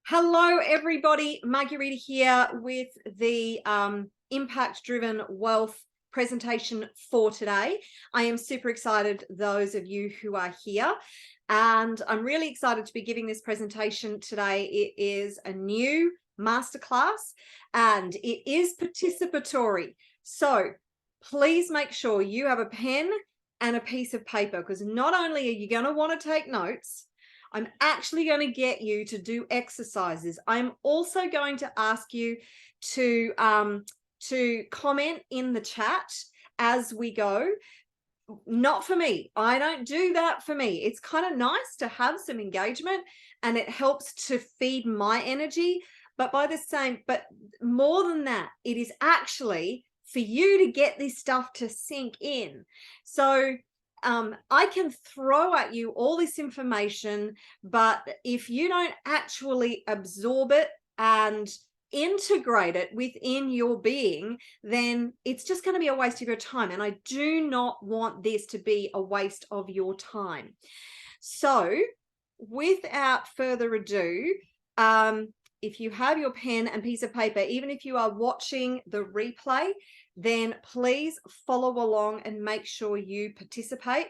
Hello, everybody. Marguerita here with the impact-driven wealth presentation for today. I am super excited, those of you who are here, and I'm really excited to be giving this presentation today. It is a new masterclass and it is participatory. So please make sure you have a pen and a piece of paper, because not only are you going to want to take notes, I'm actually going to get you to do exercises. I'm also going to ask you to comment in the chat as we go. Not for me. I don't do that for me. It's kind of nice to have some engagement and it helps to feed my energy. But more than that, it is actually for you to get this stuff to sink in. So I can throw at you all this information, but if you don't actually absorb it and integrate it within your being, then it's just going to be a waste of your time. And I do not want this to be a waste of your time. So without further ado, if you have your pen and piece of paper, even if you are watching the replay, then please follow along and make sure you participate,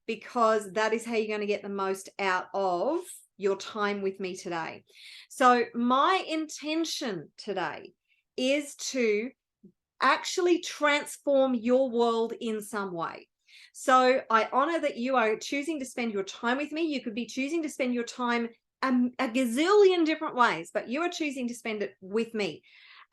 because that is how you're going to get the most out of your time with me today. So my intention today is to actually transform your world in some way. So I honor that you are choosing to spend your time with me. You could be choosing to spend your time a gazillion different ways, but you are choosing to spend it with me.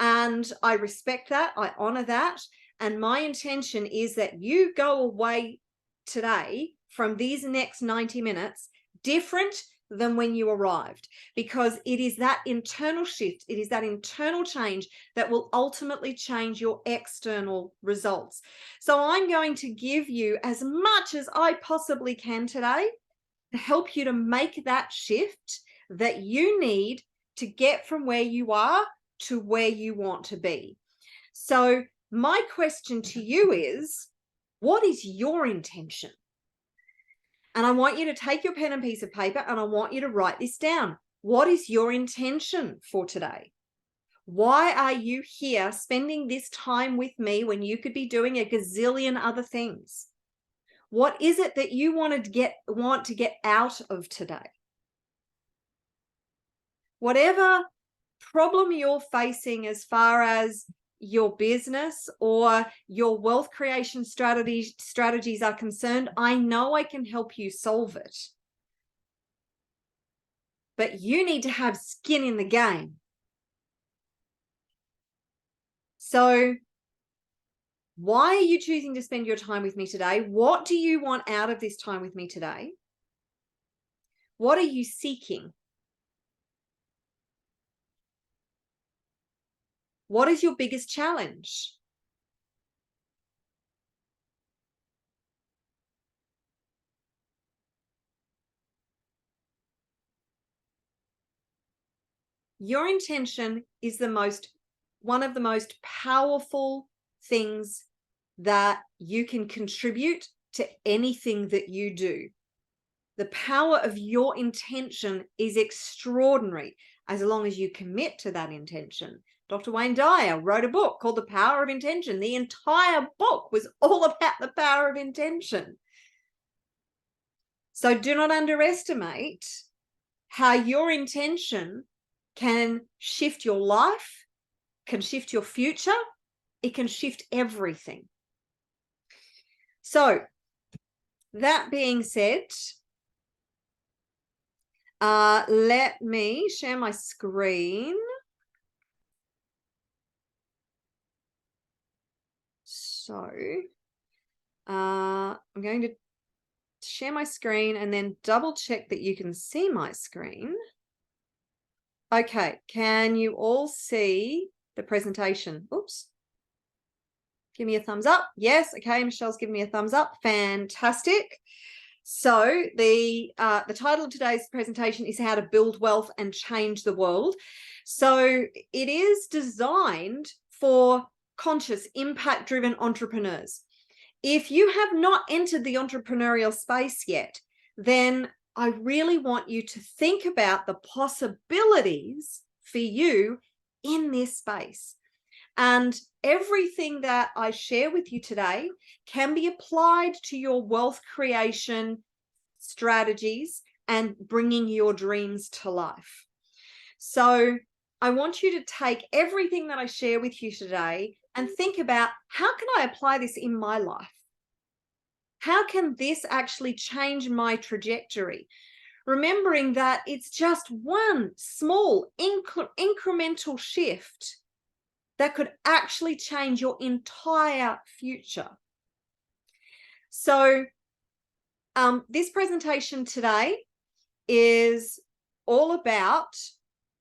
And I respect that. I honor that. And my intention is that you go away today from these next 90 minutes different than when you arrived, because it is that internal shift, it is that internal change that will ultimately change your external results. So I'm going to give you as much as I possibly can today to help you to make that shift that you need to get from where you are to where you want to be. So my question to you is, what is your intention? And I want you to take your pen and piece of paper and I want you to write this down. What is your intention for today? Why are you here spending this time with me when you could be doing a gazillion other things? What is it that you want to get out of today? Whatever problem you're facing as far as your business or your wealth creation strategies are concerned, I know I can help you solve it. But you need to have skin in the game. So why are you choosing to spend your time with me today? What do you want out of this time with me today? What are you seeking? What is your biggest challenge? Your intention is one of the most powerful things that you can contribute to anything that you do. The power of your intention is extraordinary as long as you commit to that intention. Dr. Wayne Dyer wrote a book called The Power of Intention. The entire book was all about the power of intention. So do not underestimate how your intention can shift your life, can shift your future. It can shift everything. So that being said, let me share my screen. So I'm going to share my screen and then double check that you can see my screen. Okay, can you all see the presentation? Oops. Give me a thumbs up. Yes, okay, Michelle's giving me a thumbs up. Fantastic. So the title of today's presentation is How to Build Wealth and Change the World. So it is designed for conscious, impact-driven entrepreneurs. If you have not entered the entrepreneurial space yet, then I really want you to think about the possibilities for you in this space. And everything that I share with you today can be applied to your wealth creation strategies and bringing your dreams to life. So I want you to take everything that I share with you today and think about, how can I apply this in my life? How can this actually change my trajectory? Remembering that it's just one small incremental shift that could actually change your entire future. So this presentation today is all about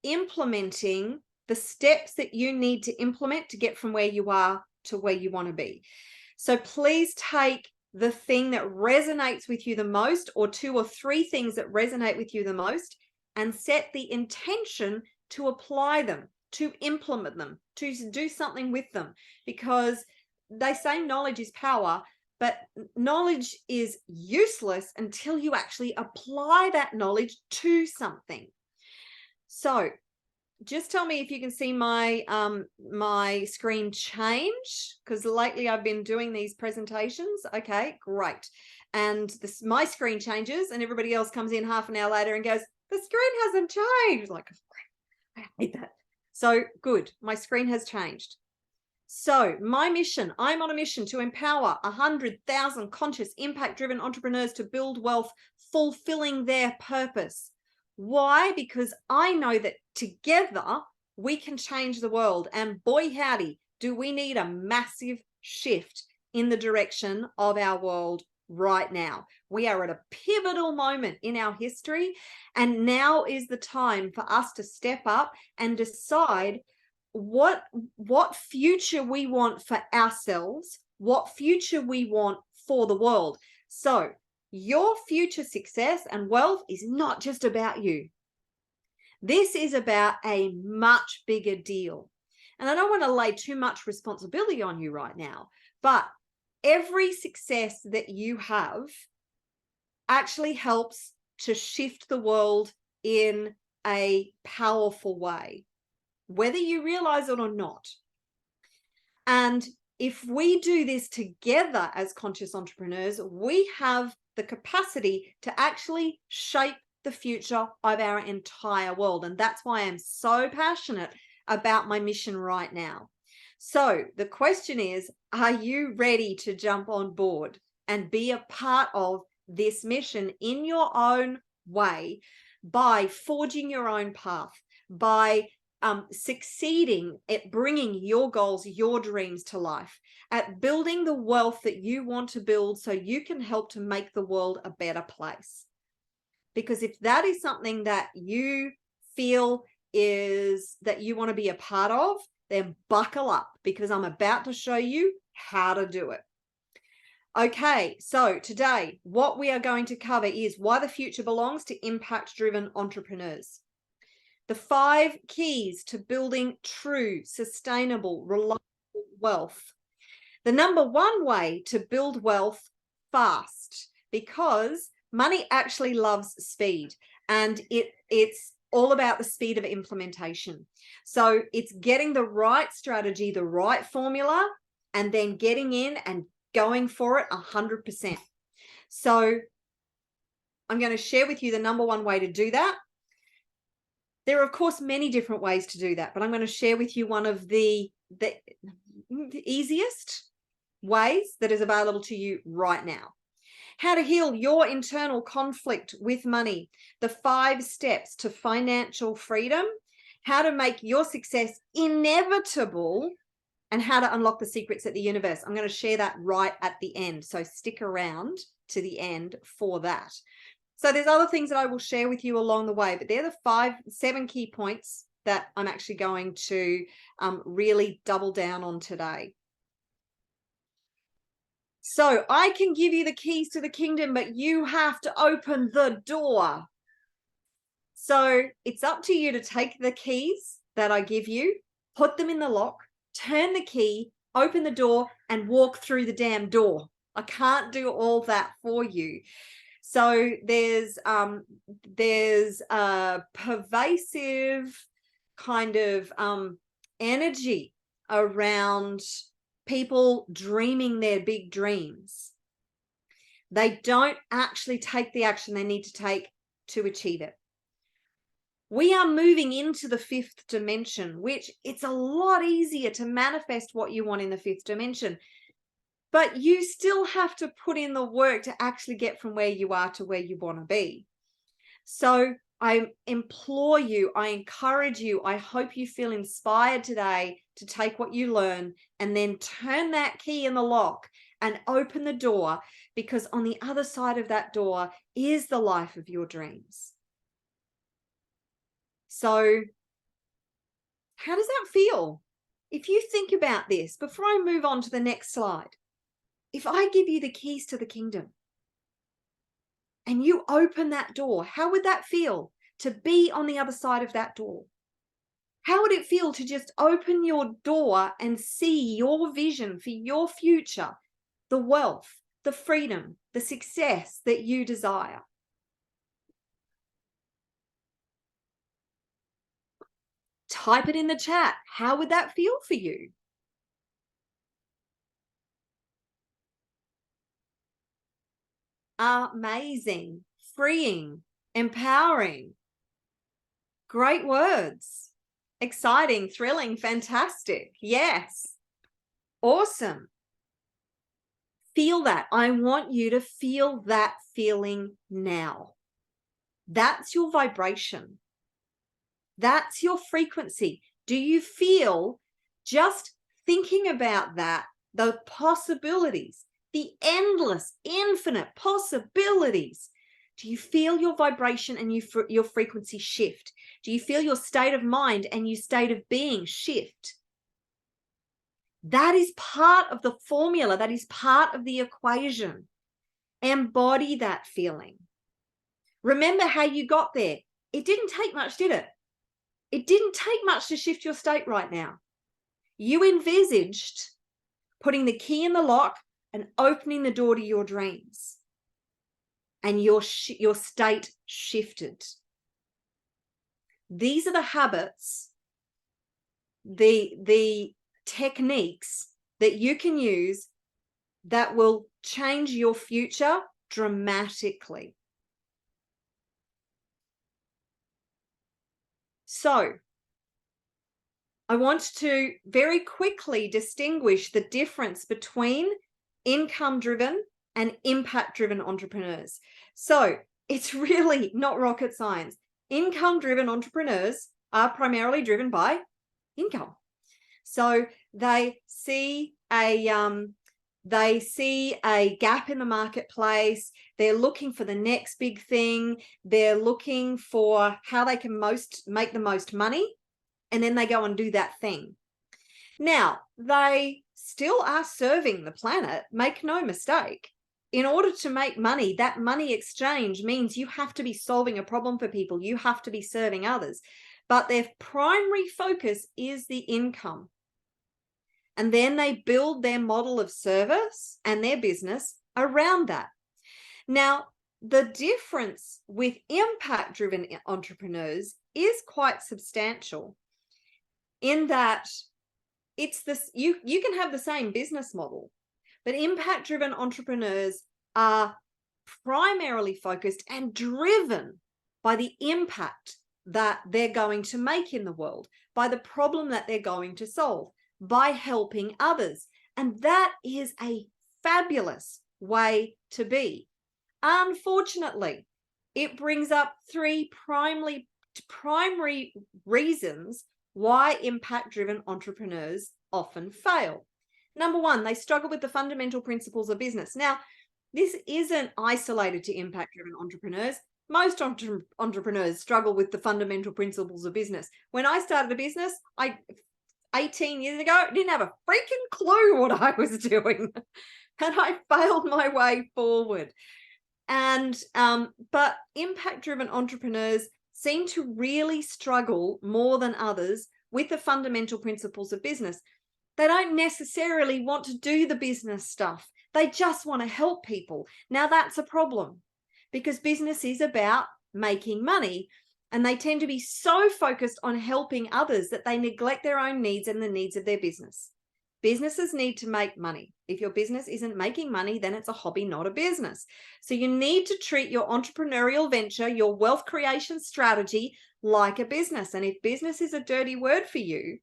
implementing the steps that you need to implement to get from where you are to where you want to be. So please take the thing that resonates with you the most, or 2 or 3 things that resonate with you the most, and set the intention to apply them, to implement them, to do something with them. Because they say knowledge is power, but knowledge is useless until you actually apply that knowledge to something. So just tell me if you can see my my screen change, because lately I've been doing these presentations. Okay, great. And my screen changes and everybody else comes in half an hour later and goes, the screen hasn't changed. Like, I hate that. So good, my screen has changed. So my mission, I'm on a mission to empower 100,000 conscious, impact-driven entrepreneurs to build wealth, fulfilling their purpose. Why? Because I know that together we can change the world. And boy, howdy, do we need a massive shift in the direction of our world right now. We are at a pivotal moment in our history, and now is the time for us to step up and decide what future we want for ourselves, what future we want for the world. So your future success and wealth is not just about you. This is about a much bigger deal. And I don't want to lay too much responsibility on you right now, but every success that you have actually helps to shift the world in a powerful way, whether you realize it or not. And if we do this together as conscious entrepreneurs, we have the capacity to actually shape the future of our entire world. And that's why I'm so passionate about my mission right now. So the question is, are you ready to jump on board and be a part of this mission in your own way, by forging your own path, by succeeding at bringing your goals, your dreams to life, at building the wealth that you want to build so you can help to make the world a better place? Because if that is something that you feel is that you want to be a part of, then buckle up, because I'm about to show you how to do it. Okay, so today what we are going to cover is why the future belongs to impact-driven entrepreneurs. The 5 keys to building true, sustainable, reliable wealth. The number 1 way to build wealth fast, because money actually loves speed, and it's all about the speed of implementation. So it's getting the right strategy, the right formula, and then getting in and going for it 100%. So I'm going to share with you the number 1 way to do that. There are, of course, many different ways to do that, but I'm going to share with you one of the easiest ways that is available to you right now. How to heal your internal conflict with money, the 5 steps to financial freedom, how to make your success inevitable, and how to unlock the secrets of the universe. I'm going to share that right at the end, so stick around to the end for that. So there's other things that I will share with you along the way, but they're the 7 key points that I'm actually going to really double down on today. So I can give you the keys to the kingdom, but you have to open the door. So it's up to you to take the keys that I give you, put them in the lock, turn the key, open the door, and walk through the damn door. I can't do all that for you. So there's a pervasive kind of energy around people dreaming their big dreams. They don't actually take the action they need to take to achieve it. We are moving into the fifth dimension, which it's a lot easier to manifest what you want in the fifth dimension. But you still have to put in the work to actually get from where you are to where you want to be. So I implore you, I encourage you, I hope you feel inspired today to take what you learn and then turn that key in the lock and open the door, because on the other side of that door is the life of your dreams. So how does that feel? If you think about this, before I move on to the next slide, if I give you the keys to the kingdom and you open that door, how would that feel to be on the other side of that door? How would it feel to just open your door and see your vision for your future, the wealth, the freedom, the success that you desire? Type it in the chat. How would that feel for you? Amazing, freeing, empowering. Great words. Exciting, thrilling, fantastic. Yes. Awesome. Feel that. I want you to feel that feeling now. That's your vibration. That's your frequency. Do you feel, just thinking about that, the possibilities, the endless, infinite possibilities? Do you feel your vibration and your frequency shift? Do you feel your state of mind and your state of being shift? That is part of the formula. That is part of the equation. Embody that feeling. Remember how you got there. It didn't take much, did it? It didn't take much to shift your state right now. You envisaged putting the key in the lock and opening the door to your dreams. And your state shifted. These are the habits, the techniques that you can use that will change your future dramatically. So I want to very quickly distinguish the difference between income-driven and impact-driven entrepreneurs. So it's really not rocket science. Income-driven entrepreneurs are primarily driven by income. So they see a gap in the marketplace. They're looking for the next big thing. They're looking for how they can make the most money, and then they go and do that thing. Now, they still are serving the planet, make no mistake. In order to make money, that money exchange means you have to be solving a problem for people. You have to be serving others. But their primary focus is the income. And then they build their model of service and their business around that. Now, the difference with impact-driven entrepreneurs is quite substantial, in that it's this, you can have the same business model, but impact-driven entrepreneurs are primarily focused and driven by the impact that they're going to make in the world, by the problem that they're going to solve, by helping others. And that is a fabulous way to be. Unfortunately, it brings up three primary reasons why impact-driven entrepreneurs often fail. Number one, they struggle with the fundamental principles of business. Now, this isn't isolated to impact-driven entrepreneurs. Most entrepreneurs struggle with the fundamental principles of business. When I started a business, 18 years ago, I didn't have a freaking clue what I was doing. And I failed my way forward. And but impact-driven entrepreneurs seem to really struggle more than others with the fundamental principles of business. They don't necessarily want to do the business stuff. They just want to help people. Now, that's a problem, because business is about making money. And they tend to be so focused on helping others that they neglect their own needs and the needs of their business. Businesses need to make money. If your business isn't making money, then it's a hobby, not a business. So you need to treat your entrepreneurial venture, your wealth creation strategy, like a business. And if business is a dirty word for you,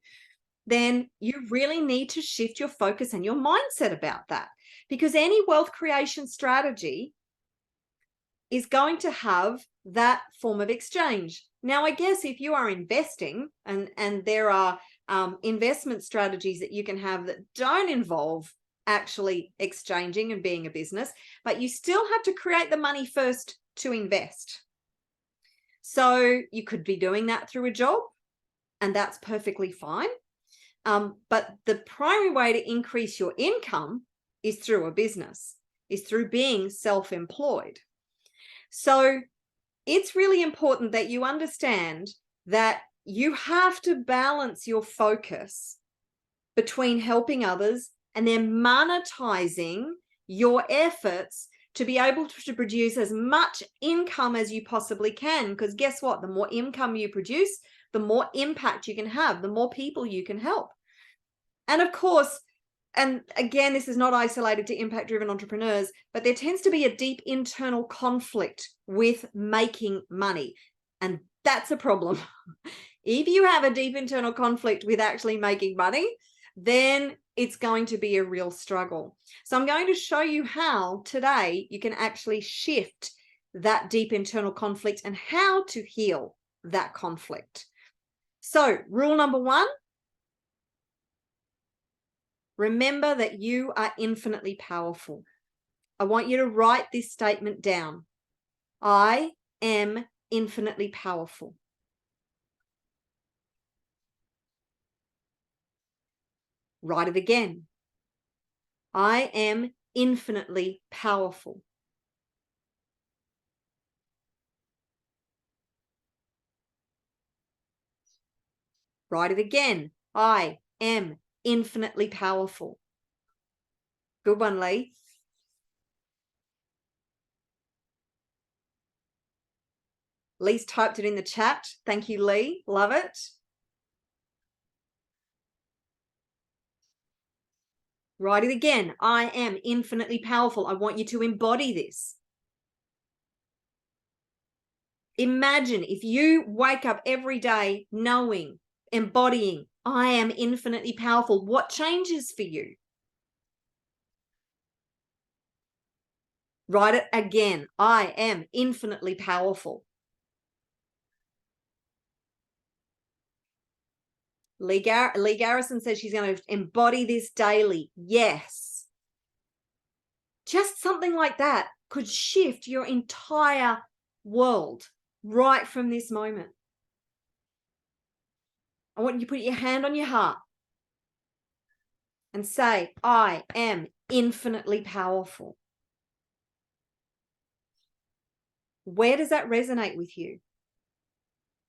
then you really need to shift your focus and your mindset about that. Because any wealth creation strategy is going to have that form of exchange. Now, I guess if you are investing, and there are investment strategies that you can have that don't involve actually exchanging and being a business, but you still have to create the money first to invest. So you could be doing that through a job, and that's perfectly fine. But the primary way to increase your income is through a business, is through being self-employed. So it's really important that you understand that you have to balance your focus between helping others and then monetizing your efforts to be able to produce as much income as you possibly can. Because guess what? The more income you produce, the more impact you can have, the more people you can help. And of course, and again, this is not isolated to impact-driven entrepreneurs, but there tends to be a deep internal conflict with making money. And that's a problem. If you have a deep internal conflict with actually making money, then it's going to be a real struggle. So I'm going to show you how today you can actually shift that deep internal conflict and how to heal that conflict. So rule number one, remember that you are infinitely powerful. I want you to write this statement down. I am infinitely powerful. Write it again. I am infinitely powerful. Write it again. I am infinitely powerful. Good one, Lee. Lee's typed it in the chat. Thank you, Lee. Love it. Write it again. I am infinitely powerful. I want you to embody this. Imagine if you wake up every day knowing, embodying, I am infinitely powerful. What changes for you? Write it again. I am infinitely powerful. Lee Garrison says she's going to embody this daily. Yes. Just something like that could shift your entire world right from this moment. I want you to put your hand on your heart and say, I am infinitely powerful. Where does that resonate with you?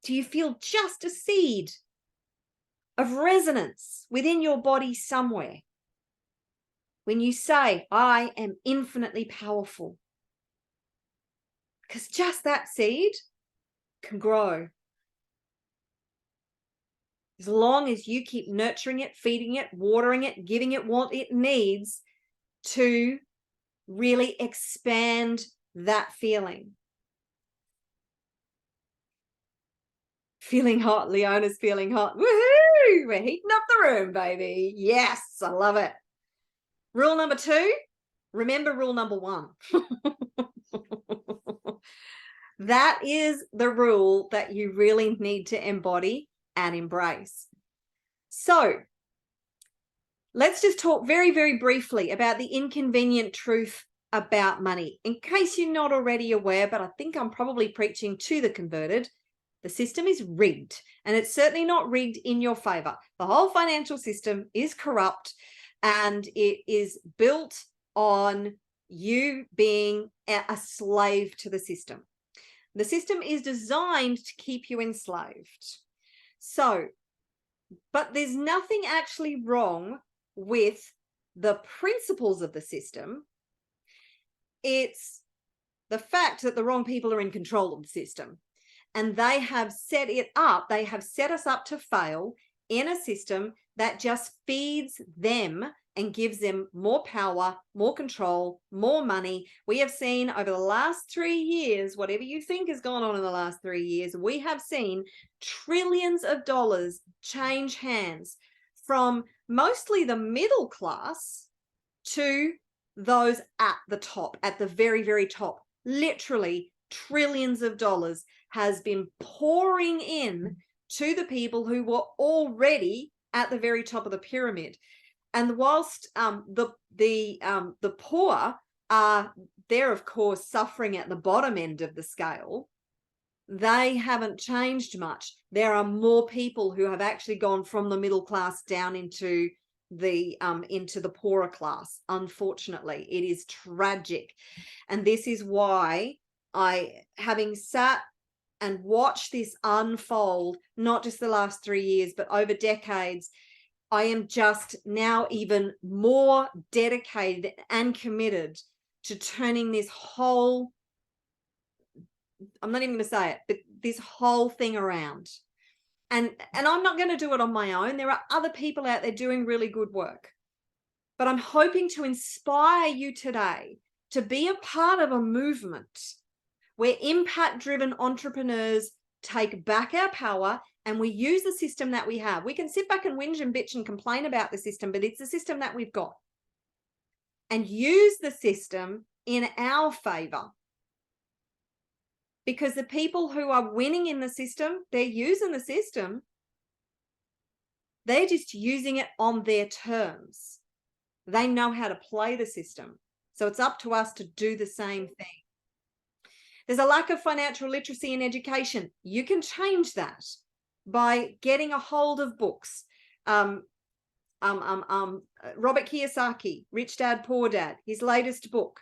Do you feel just a seed of resonance within your body somewhere when you say, I am infinitely powerful? Because just that seed can grow. As long as you keep nurturing it, feeding it, watering it, giving it what it needs to really expand that feeling. Feeling hot. Leona's feeling hot. Woohoo! We're heating up the room, baby. Yes, I love it. Rule number two, remember rule number one. That is the rule that you really need to embody and embrace. So let's just talk very, very briefly about the inconvenient truth about money. In case you're not already aware, but I think I'm probably preaching to the converted, the system is rigged, and it's certainly not rigged in your favor. The whole financial system is corrupt, and it is built on you being a slave to the system. The system is designed to keep you enslaved. So, but there's nothing actually wrong with the principles of the system. It's the fact that the wrong people are in control of the system. And they have set it up, they have set us up to fail in a system that just feeds them and gives them more power, more control, more money. We have seen over the last 3 years, whatever you think has gone on in the last 3 years, we have seen trillions of dollars change hands from mostly the middle class to those at the top, at the very, very top. Literally trillions of dollars has been pouring in to the people who were already at the very top of the pyramid. And whilst the poor are, they're of course suffering at the bottom end of the scale, they haven't changed much. There are more people who have actually gone from the middle class down into the poorer class. Unfortunately, it is tragic. And this is why having sat and watched this unfold, not just the last 3 years, but over decades, I am just now even more dedicated and committed to turning this whole, I'm not even going to say it, but this whole thing around. And I'm not going to do it on my own. There are other people out there doing really good work. But I'm hoping to inspire you today to be a part of a movement where impact-driven entrepreneurs take back our power and we use the system that we have. We can sit back and whinge and bitch and complain about the system, but it's the system that we've got. And use the system in our favor. Because the people who are winning in the system, they're using the system. They're just using it on their terms. They know how to play the system. So it's up to us to do the same thing. There's a lack of financial literacy in education. You can change that by getting a hold of books. Robert Kiyosaki, Rich Dad, Poor Dad, his latest book,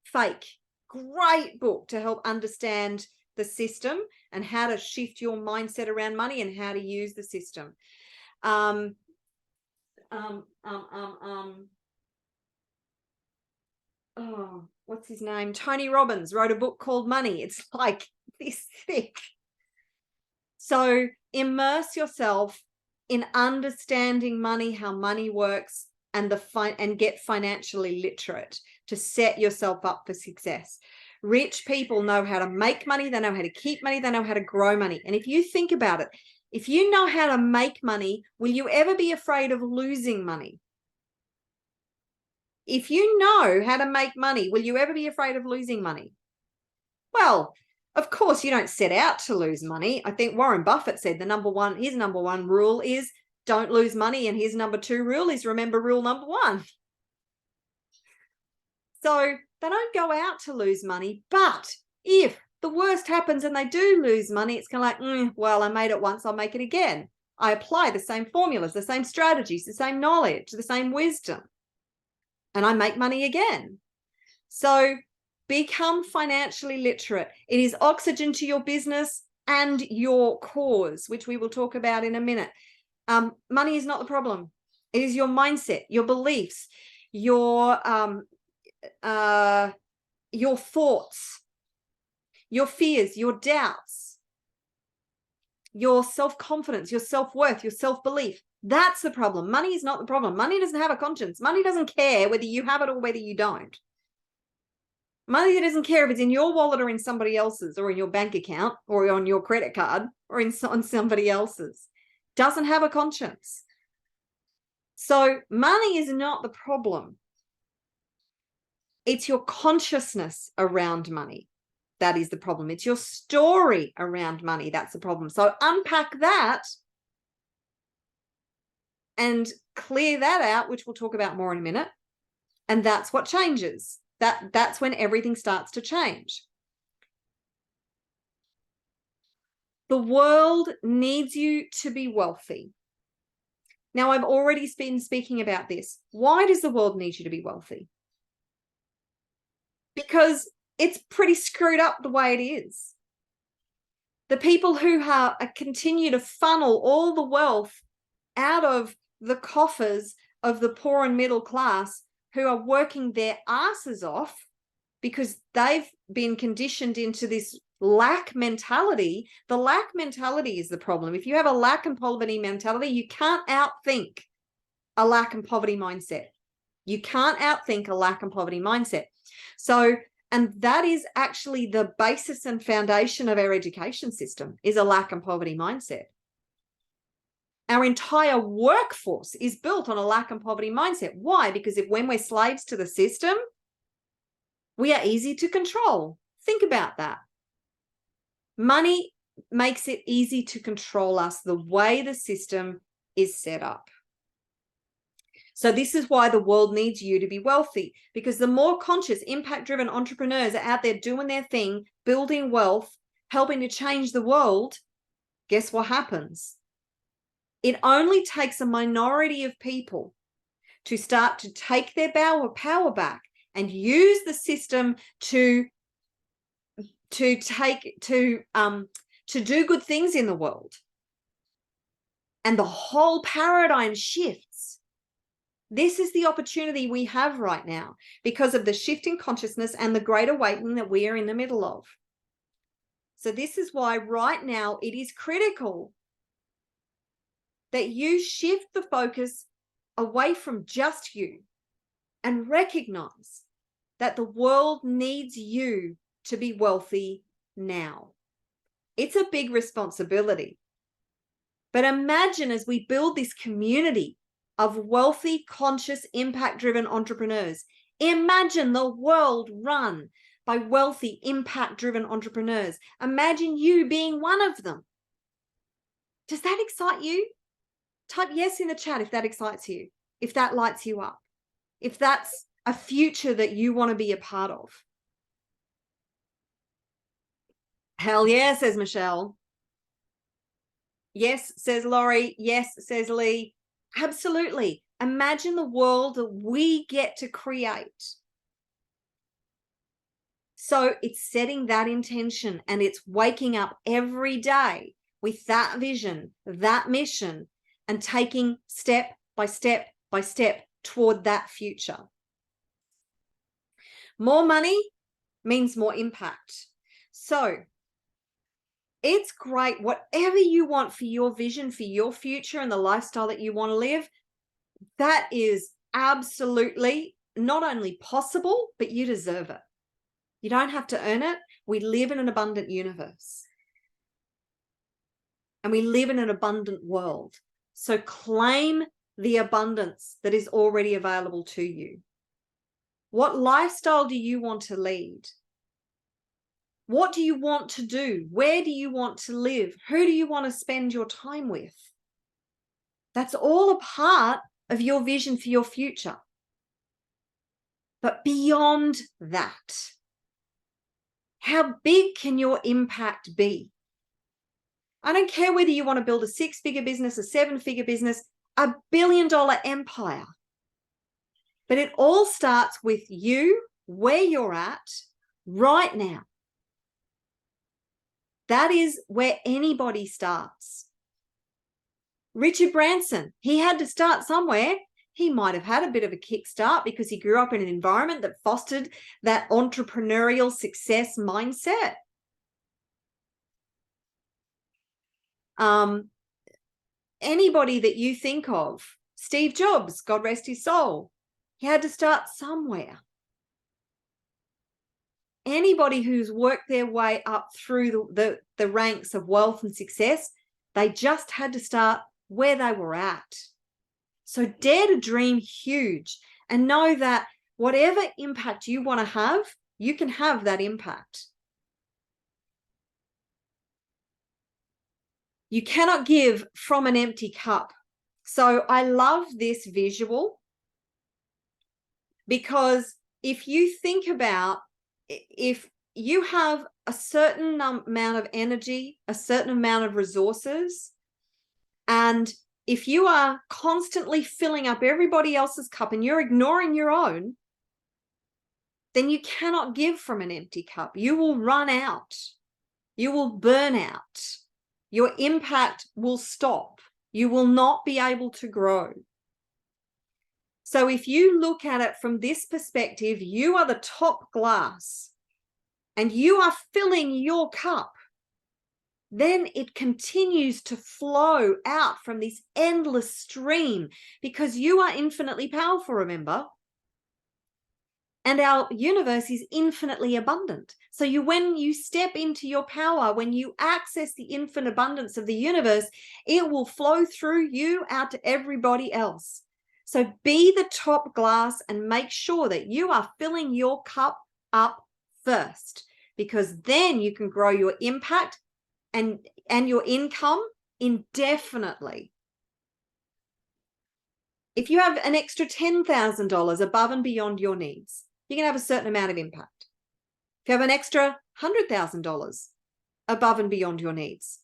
Fake. Great book to help understand the system and how to shift your mindset around money and how to use the system. Oh, what's his name? Tony Robbins wrote a book called Money. It's like this thick. So immerse yourself in understanding money, how money works, and get financially literate to set yourself up for success. Rich people know how to make money, they know how to keep money, they know how to grow money. And if you think about it, if you know how to make money, will you ever be afraid of losing money? If you know how to make money, will you ever be afraid of losing money? Well, of course, you don't set out to lose money. I think Warren Buffett said his number one rule is don't lose money. And his number 2 rule is remember rule number 1. So they don't go out to lose money. But if the worst happens and they do lose money, it's kind of like, well, I made it once, I'll make it again. I apply the same formulas, the same strategies, the same knowledge, the same wisdom, and I make money again. So become financially literate. It is oxygen to your business and your cause, which we will talk about in a minute. Money is not the problem. It is your mindset, your beliefs, your thoughts, your fears, your doubts, your self-confidence, your self-worth, your self-belief. That's the problem. Money is not the problem. Money doesn't have a conscience. Money doesn't care whether you have it or whether you don't. Money doesn't care if it's in your wallet or in somebody else's, or in your bank account or on your credit card or on somebody else's. Doesn't have a conscience. So money is not the problem. It's your consciousness around money. That is the problem. It's your story around money. That's the problem. So unpack that and clear that out, which we'll talk about more in a minute. And that's what changes. That's when everything starts to change. The world needs you to be wealthy. Now, I've already been speaking about this. Why does the world need you to be wealthy? Because it's pretty screwed up the way it is. The people who continue to funnel all the wealth out of the coffers of the poor and middle class, who are working their asses off because they've been conditioned into this lack mentality. The lack mentality is the problem. If you have a lack and poverty mentality, you can't outthink a lack and poverty mindset. You can't outthink a lack and poverty mindset. So, and that is actually the basis and foundation of our education system, is a lack and poverty mindset. Our entire workforce is built on a lack and poverty mindset. Why? Because when we're slaves to the system, we are easy to control. Think about that. Money makes it easy to control us the way the system is set up. So this is why the world needs you to be wealthy, because the more conscious, impact-driven entrepreneurs are out there doing their thing, building wealth, helping to change the world, guess what happens? It only takes a minority of people to start to take their power back and use the system to do good things in the world. And the whole paradigm shifts. This is the opportunity we have right now because of the shift in consciousness and the great awakening that we are in the middle of. So this is why right now it is critical that you shift the focus away from just you and recognize that the world needs you to be wealthy now. It's a big responsibility. But imagine as we build this community of wealthy, conscious, impact-driven entrepreneurs, imagine the world run by wealthy, impact-driven entrepreneurs. Imagine you being one of them. Does that excite you? Type yes in the chat if that excites you, if that lights you up, if that's a future that you want to be a part of. Hell yeah, says Michelle. Yes, says Laurie. Yes, says Lee. Absolutely. Imagine the world that we get to create. So it's setting that intention and it's waking up every day with that vision, that mission, and taking step by step by step toward that future. More money means more impact. So it's great, whatever you want for your vision, for your future and the lifestyle that you want to live, that is absolutely not only possible, but you deserve it. You don't have to earn it. We live in an abundant universe. And we live in an abundant world. So claim the abundance that is already available to you. What lifestyle do you want to lead? What do you want to do? Where do you want to live? Who do you want to spend your time with? That's all a part of your vision for your future. But beyond that, how big can your impact be? I don't care whether you want to build a 6-figure business, a 7-figure business, a $1 billion empire. But it all starts with you, where you're at right now. That is where anybody starts. Richard Branson, he had to start somewhere. He might have had a bit of a kickstart because he grew up in an environment that fostered that entrepreneurial success mindset. Anybody that you think of, Steve Jobs, God rest his soul, he had to start somewhere. Anybody who's worked their way up through the ranks of wealth and success, they just had to start where they were at. So dare to dream huge and know that whatever impact you want to have, you can have that impact. You cannot give from an empty cup. So I love this visual because if you think about, if you have a certain amount of energy, a certain amount of resources, and if you are constantly filling up everybody else's cup and you're ignoring your own, then you cannot give from an empty cup. You will run out. You will burn out. Your impact will stop. You will not be able to grow. So if you look at it from this perspective, you are the top glass and you are filling your cup, then it continues to flow out from this endless stream because you are infinitely powerful, remember? And our universe is infinitely abundant. So when you step into your power, when you access the infinite abundance of the universe, it will flow through you out to everybody else. So be the top glass and make sure that you are filling your cup up first, because then you can grow your impact and your income indefinitely. If you have an extra $10,000 above and beyond your needs, you can have a certain amount of impact. If you have an extra $100,000 above and beyond your needs,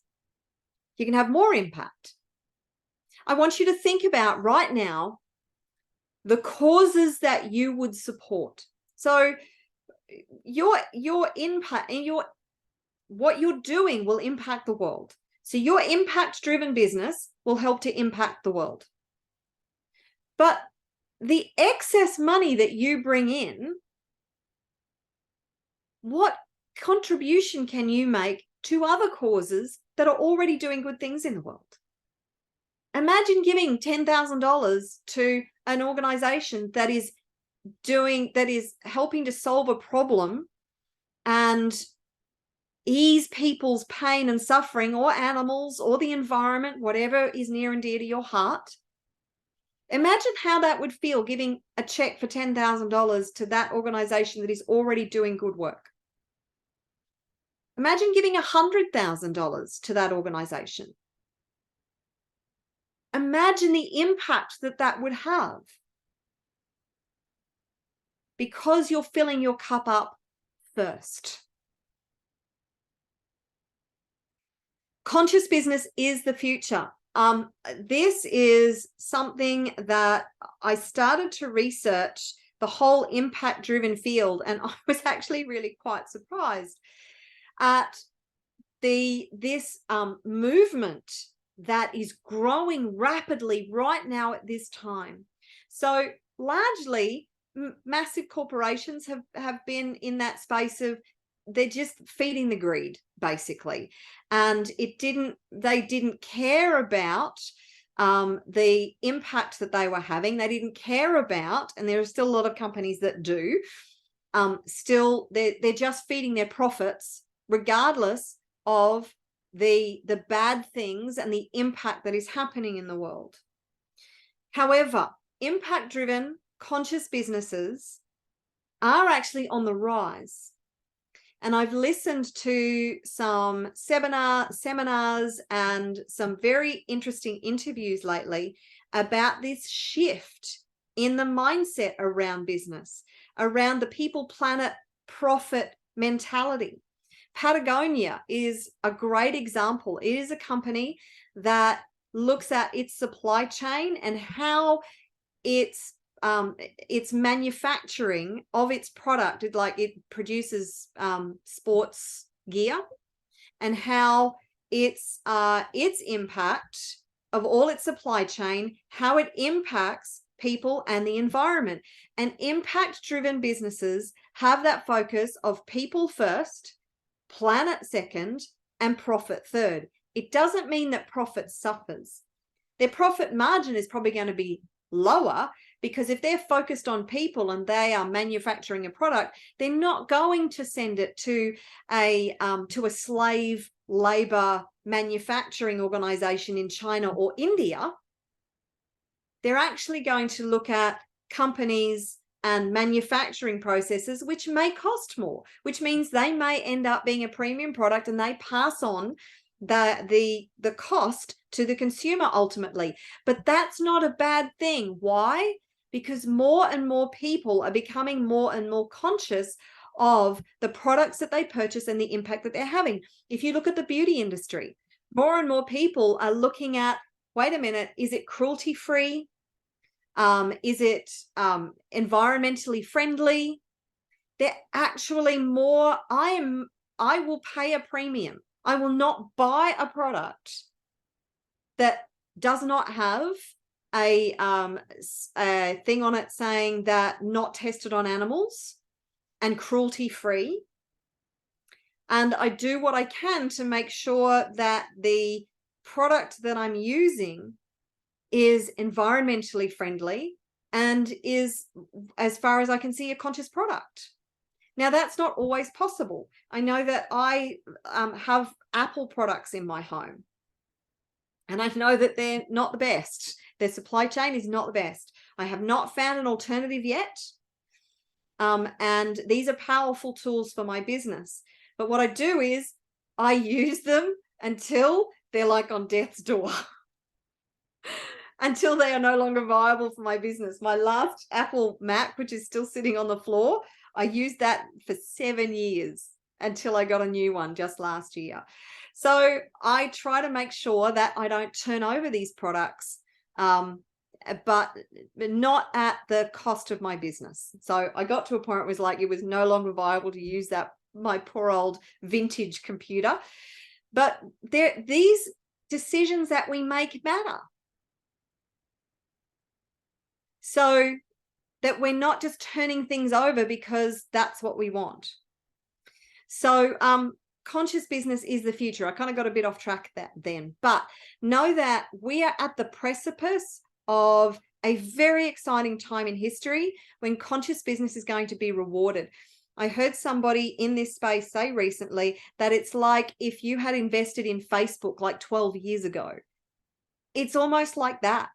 you can have more impact. I want you to think about right now the causes that you would support. So your impact and what you're doing will impact the world. So your impact-driven business will help to impact the world. But the excess money that you bring in, what contribution can you make to other causes that are already doing good things in the world? Imagine giving $10,000 to an organization that is helping to solve a problem and ease people's pain and suffering, or animals, or the environment, whatever is near and dear to your heart. Imagine how that would feel, giving a check for $10,000 to that organization that is already doing good work. Imagine giving $100,000 to that organization. Imagine the impact that that would have, because you're filling your cup up first. Conscious business is the future. This is something that I started to research, the whole impact-driven field, and I was actually really quite surprised at this movement that is growing rapidly right now at this time. So largely, massive corporations have been in that space of, they're just feeding the greed, basically, and they didn't care about the impact that they were having. They didn't care about, and there are still a lot of companies that do, still they're just feeding their profits regardless of the bad things and the impact that is happening in the world. However, impact-driven conscious businesses are actually on the rise. And I've listened to some seminars and some very interesting interviews lately about this shift in the mindset around business, around the people, planet, profit mentality. Patagonia is a great example. It is a company that looks at its supply chain and how its manufacturing of its product, it produces sports gear, and how its impact of all its supply chain, how it impacts people and the environment. And impact-driven businesses have that focus of people first, planet second, and profit third. It doesn't mean that profit suffers. Their profit margin is probably going to be lower, because if they're focused on people and they are manufacturing a product, they're not going to send it to a slave labor manufacturing organization in China or India. They're actually going to look at companies and manufacturing processes which may cost more, which means they may end up being a premium product, and they pass on the cost to the consumer ultimately. But that's not a bad thing. Why? Because more and more people are becoming more and more conscious of the products that they purchase and the impact that they're having. If you look at the beauty industry, more and more people are looking at, wait a minute, is it cruelty-free? Is it environmentally friendly? They're actually more, I will pay a premium. I will not buy a product that does not have a thing on it saying that not tested on animals and cruelty free. And I do what I can to make sure that the product that I'm using is environmentally friendly and is, as far as I can see, a conscious product. Now, that's not always possible. I know that I have Apple products in my home, and I know that they're not the best. Their supply chain is not the best. I have not found an alternative yet. And these are powerful tools for my business. But what I do is I use them until they're like on death's door. Until they are no longer viable for my business. My last Apple Mac, which is still sitting on the floor, I used that for 7 years until I got a new one just last year. So I try to make sure that I don't turn over these products, but not at the cost of my business. So I got to a point where it was like it was no longer viable to use my poor old vintage computer. But these decisions that we make matter. So that we're not just turning things over because that's what we want. So conscious business is the future. I kind of got a bit off track then, but know that we are at the precipice of a very exciting time in history when conscious business is going to be rewarded. I heard somebody in this space say recently that it's like if you had invested in Facebook like 12 years ago. It's almost like that.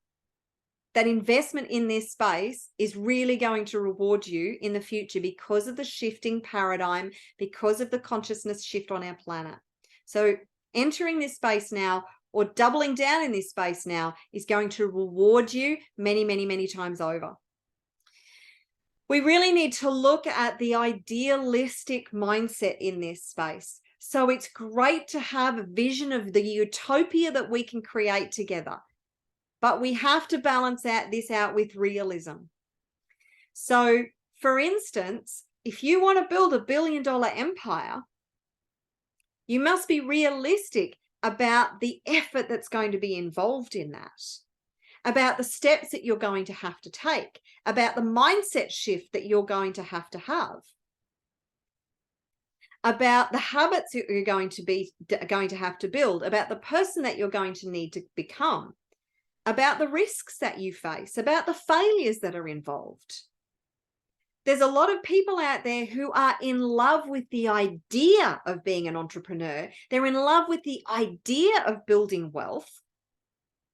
That investment in this space is really going to reward you in the future because of the shifting paradigm, because of the consciousness shift on our planet. So entering this space now or doubling down in this space now is going to reward you many, many, many times over. We really need to look at the idealistic mindset in this space. So it's great to have a vision of the utopia that we can create together. But we have to balance this out with realism. So, for instance, if you want to build $1 billion empire, you must be realistic about the effort that's going to be involved in that, about the steps that you're going to have to take, about the mindset shift that you're going to have, about the habits that you're going to have to build, about the person that you're going to need to become, about the risks that you face, about the failures that are involved. There's a lot of people out there who are in love with the idea of being an entrepreneur. They're in love with the idea of building wealth.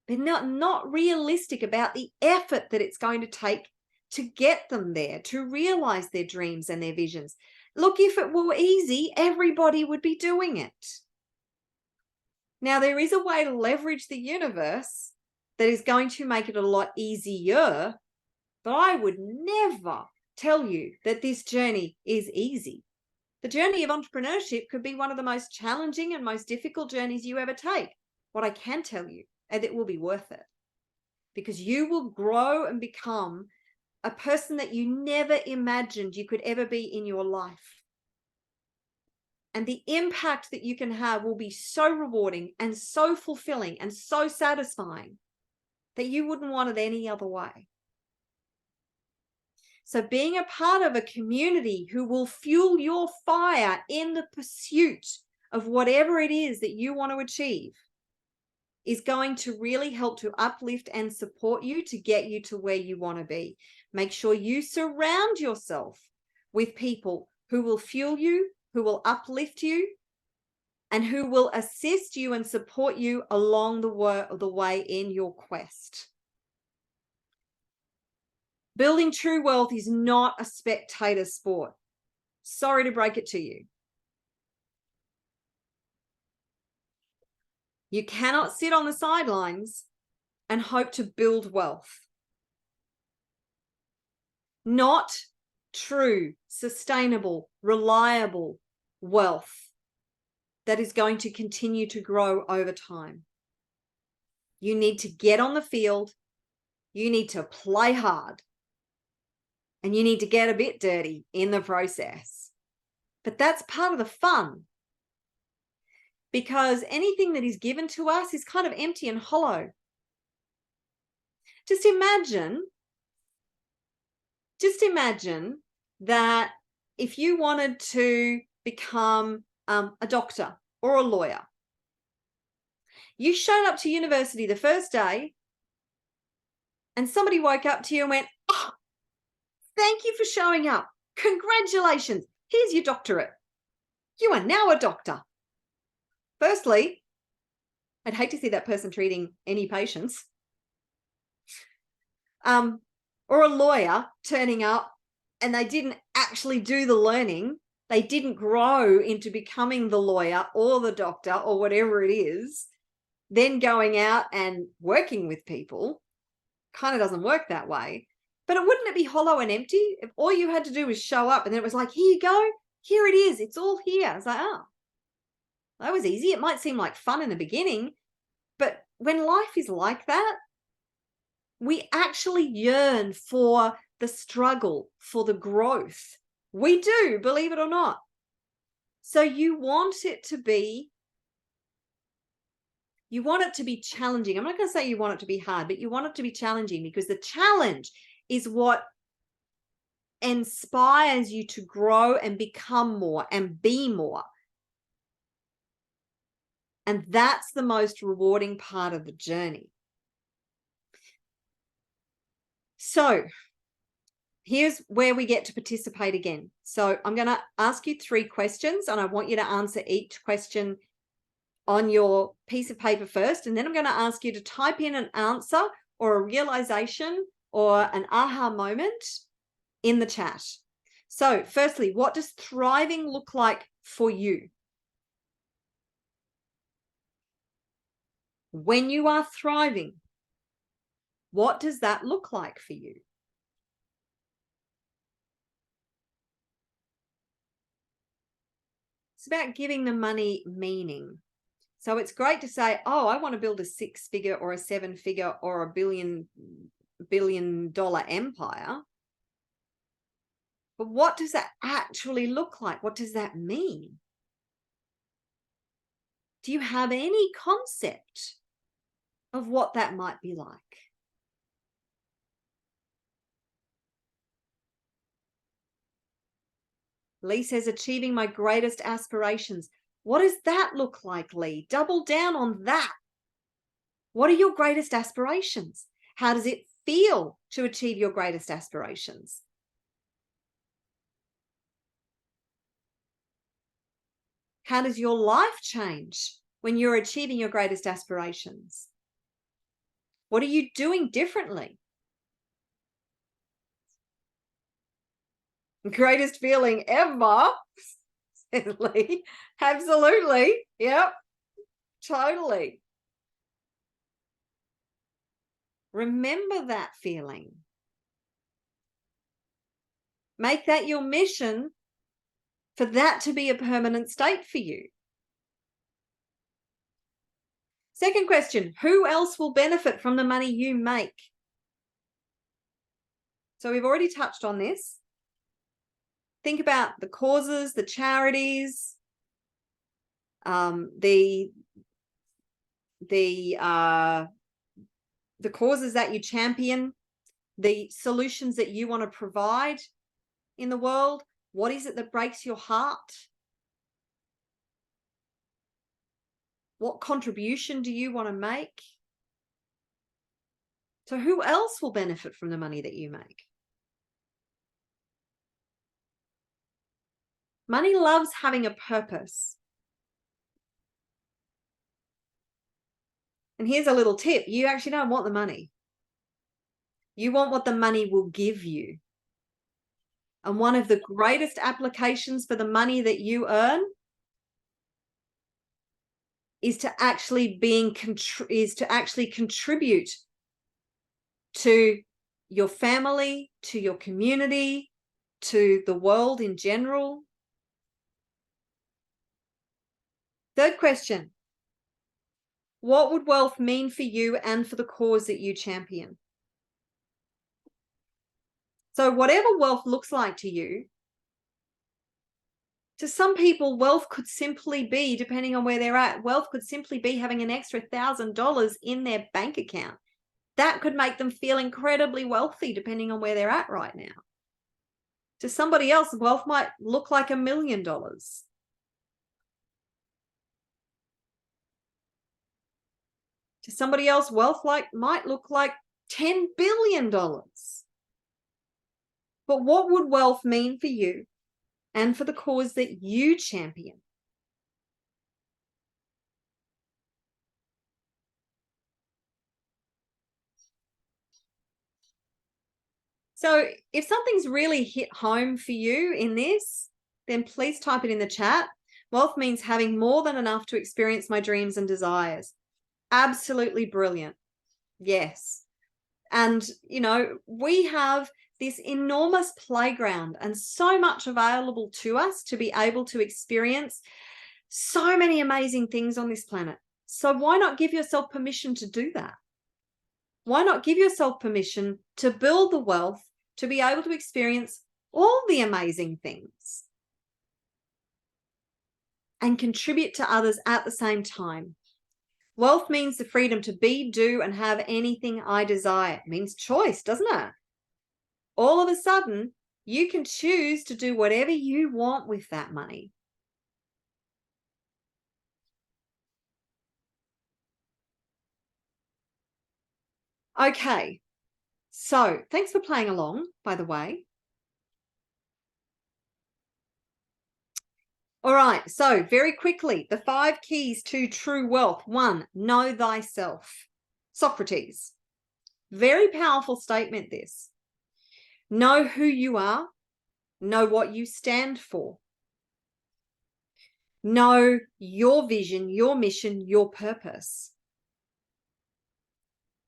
They're not realistic about the effort that it's going to take to get them there, to realize their dreams and their visions. Look, if it were easy, everybody would be doing it. Now, there is a way to leverage the universe that is going to make it a lot easier, but I would never tell you that this journey is easy. The journey of entrepreneurship could be one of the most challenging and most difficult journeys you ever take. What I can tell you is it will be worth it, because you will grow and become a person that you never imagined you could ever be in your life. And the impact that you can have will be so rewarding and so fulfilling and so satisfying that you wouldn't want it any other way. So being a part of a community who will fuel your fire in the pursuit of whatever it is that you want to achieve is going to really help to uplift and support you to get you to where you want to be. Make sure you surround yourself with people who will fuel you, who will uplift you, and who will assist you and support you along the way in your quest. Building true wealth is not a spectator sport. Sorry to break it to you. You cannot sit on the sidelines and hope to build wealth. Not true, sustainable, reliable wealth that is going to continue to grow over time. You need to get on the field. You need to play hard. And you need to get a bit dirty in the process. But that's part of the fun. Because anything that is given to us is kind of empty and hollow. Just imagine that if you wanted to become a doctor or a lawyer, you showed up to university the first day and somebody woke up to you and went, "Oh, thank you for showing up. Congratulations. Here's your doctorate. You are now a doctor." Firstly, I'd hate to see that person treating any patients. Or a lawyer turning up and they didn't actually do the learning. They didn't grow into becoming the lawyer or the doctor or whatever it is, then going out and working with people. Kind of doesn't work that way. But wouldn't it be hollow and empty if all you had to do was show up and then it was like, here you go, here it is, it's all here. It's like, oh, that was easy. It might seem like fun in the beginning, but when life is like that, we actually yearn for the struggle, for the growth. We do, believe it or not. So you want it to be challenging. I'm not going to say you want it to be hard, but you want it to be challenging, because the challenge is what inspires you to grow and become more and be more. And that's the most rewarding part of the journey. So here's where we get to participate again. So I'm going to ask you 3 questions, and I want you to answer each question on your piece of paper first. And then I'm going to ask you to type in an answer or a realization or an aha moment in the chat. So firstly, what does thriving look like for you? When you are thriving, what does that look like for you? It's about giving the money meaning. So it's great to say, oh, I want to build a 6-figure or a 7-figure or a billion-dollar empire. But what does that actually look like? What does that mean? Do you have any concept of what that might be like? Lee says, achieving my greatest aspirations. What does that look like, Lee? Double down on that. What are your greatest aspirations? How does it feel to achieve your greatest aspirations? How does your life change when you're achieving your greatest aspirations? What are you doing differently? Greatest feeling ever, says Lee. Absolutely. Yep. Totally. Remember that feeling. Make that your mission for that to be a permanent state for you. Second question, who else will benefit from the money you make? So we've already touched on this. Think about the causes, the charities, the causes that you champion, the solutions that you want to provide in the world. What is it that breaks your heart? What contribution do you want to make? So who else will benefit from the money that you make? Money loves having a purpose. And here's a little tip. You actually don't want the money. You want what the money will give you. And one of the greatest applications for the money that you earn is to actually contribute to your family, to your community, to the world in general. Third question. What would wealth mean for you and for the cause that you champion? So whatever wealth looks like to you, to some people, wealth could simply be, depending on where they're at, wealth could simply be having an extra $1,000 in their bank account. That could make them feel incredibly wealthy depending on where they're at right now. To somebody else, wealth might look like $1 million. To somebody else, wealth might look like $10 billion. But what would wealth mean for you and for the cause that you champion? So if something's really hit home for you in this, then please type it in the chat. Wealth means having more than enough to experience my dreams and desires. Absolutely brilliant. Yes. And, we have this enormous playground and so much available to us to be able to experience so many amazing things on this planet. So why not give yourself permission to do that? Why not give yourself permission to build the wealth to be able to experience all the amazing things and contribute to others at the same time? Wealth means the freedom to be, do, and have anything I desire. It means choice, doesn't it? All of a sudden, you can choose to do whatever you want with that money. Okay, so thanks for playing along, by the way. All right, so very quickly, the 5 keys to true wealth. 1, know thyself. Socrates. Very powerful statement, this. Know who you are. Know what you stand for. Know your vision, your mission, your purpose.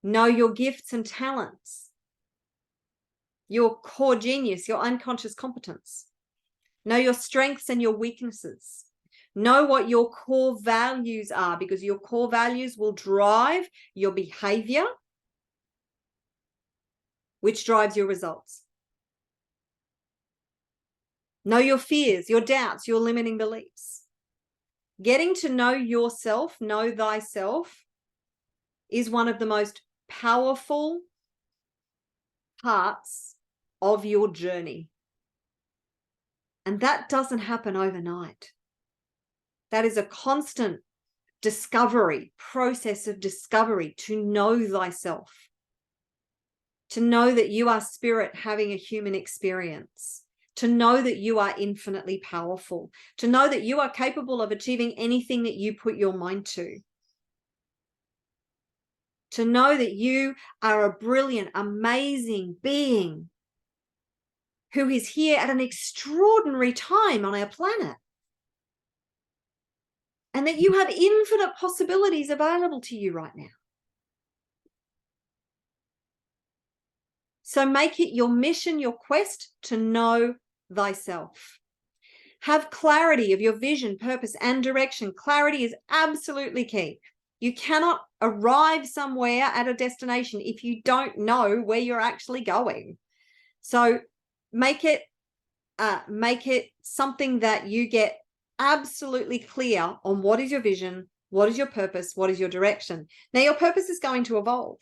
Know your gifts and talents. Your core genius, your unconscious competence. Know your strengths and your weaknesses. Know what your core values are, because your core values will drive your behavior, which drives your results. Know your fears, your doubts, your limiting beliefs. Getting to know yourself, know thyself, is one of the most powerful parts of your journey. And that doesn't happen overnight. That is a constant process of discovery, to know thyself, to know that you are spirit having a human experience, to know that you are infinitely powerful, to know that you are capable of achieving anything that you put your mind to know that you are a brilliant, amazing being who is here at an extraordinary time on our planet, and that you have infinite possibilities available to you right now. So make it your mission, your quest to know thyself. Have clarity of your vision, purpose, and direction. Clarity is absolutely key. You cannot arrive somewhere at a destination if you don't know where you're actually going. So make it something that you get absolutely clear on what is your vision, what is your purpose, what is your direction. Now, your purpose is going to evolve.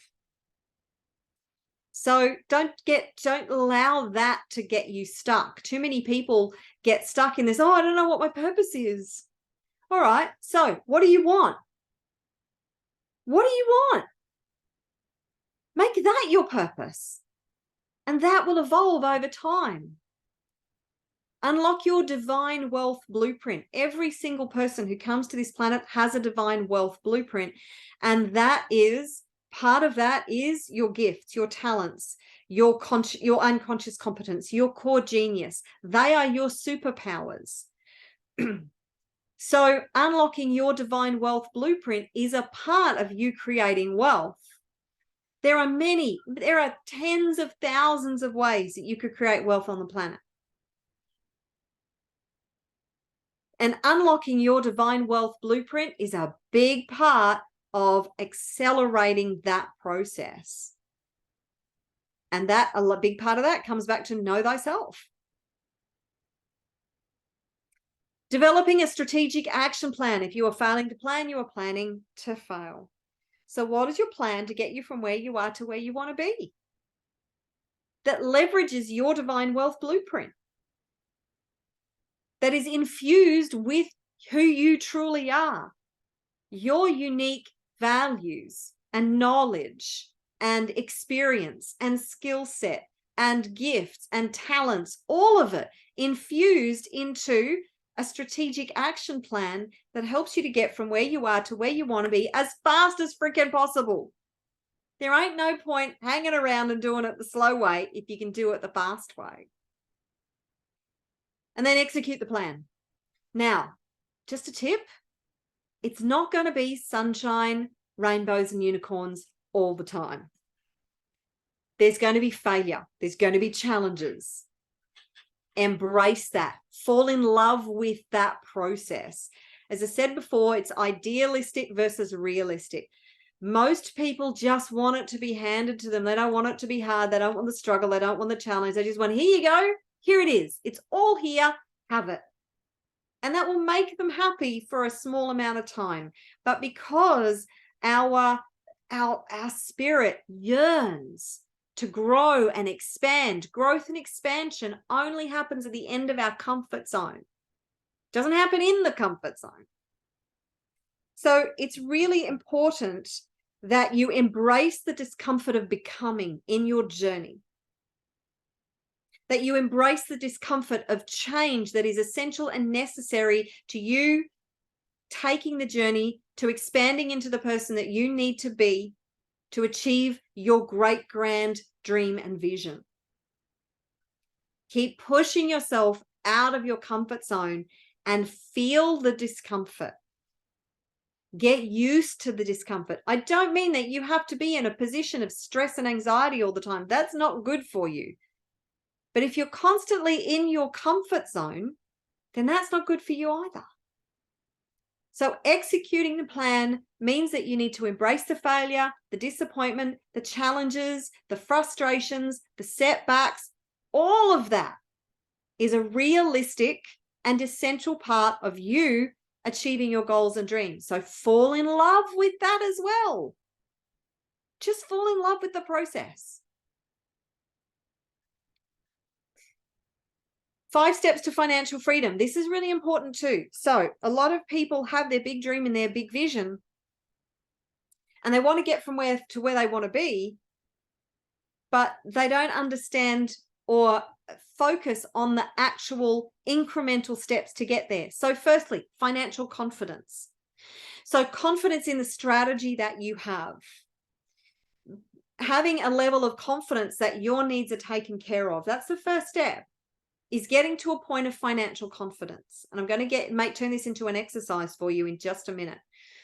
So don't allow that to get you stuck. Too many people get stuck in this, I don't know what my purpose is. All right, so what do you want? What do you want? Make that your purpose. And that will evolve over time. Unlock your divine wealth blueprint. Every single person who comes to this planet has a divine wealth blueprint. And that is, part of that is your gifts, your talents, your unconscious competence, your core genius. They are your superpowers. So unlocking your divine wealth blueprint is a part of you creating wealth. There are tens of thousands of ways that you could create wealth on the planet. And unlocking your divine wealth blueprint is a big part of accelerating that process. And a big part of that comes back to know thyself. Developing a strategic action plan. If you are failing to plan, you are planning to fail. So what is your plan to get you from where you are to where you want to be? That leverages your divine wealth blueprint, that is infused with who you truly are, your unique values and knowledge and experience and skill set and gifts and talents, all of it infused into a strategic action plan that helps you to get from where you are to where you want to be as fast as freaking possible. There ain't no point hanging around and doing it the slow way if you can do it the fast way. And then execute the plan. Now, just a tip, it's not going to be sunshine, rainbows, and unicorns all the time. There's going to be failure. There's going to be challenges. Embrace that. Fall in love with that process. As I said before, it's idealistic versus realistic. Most people just want it to be handed to them. They don't want it to be hard. They don't want the struggle. They don't want the challenge. They just want, here you go. Here it is. It's all here. Have it. And that will make them happy for a small amount of time. But because our spirit yearns to grow and expand, growth and expansion only happens at the end of our comfort zone. It doesn't happen in the comfort zone. So it's really important that you embrace the discomfort of becoming in your journey. That you embrace the discomfort of change that is essential and necessary to you taking the journey to expanding into the person that you need to be to achieve your great grand dream and vision. Keep pushing yourself out of your comfort zone and feel the discomfort. Get used to the discomfort. I don't mean that you have to be in a position of stress and anxiety all the time. That's not good for you. But if you're constantly in your comfort zone, then that's not good for you either. So executing the plan means that you need to embrace the failure, the disappointment, the challenges, the frustrations, the setbacks. All of that is a realistic and essential part of you achieving your goals and dreams. So fall in love with that as well. Just fall in love with the process. 5 steps to financial freedom. This is really important too. So a lot of people have their big dream and their big vision, and they want to get from where to where they want to be, but they don't understand or focus on the actual incremental steps to get there. So firstly, financial confidence. So confidence in the strategy that you have. Having a level of confidence that your needs are taken care of. That's the first step. Is getting to a point of financial confidence. And I'm going to turn this into an exercise for you in just a minute.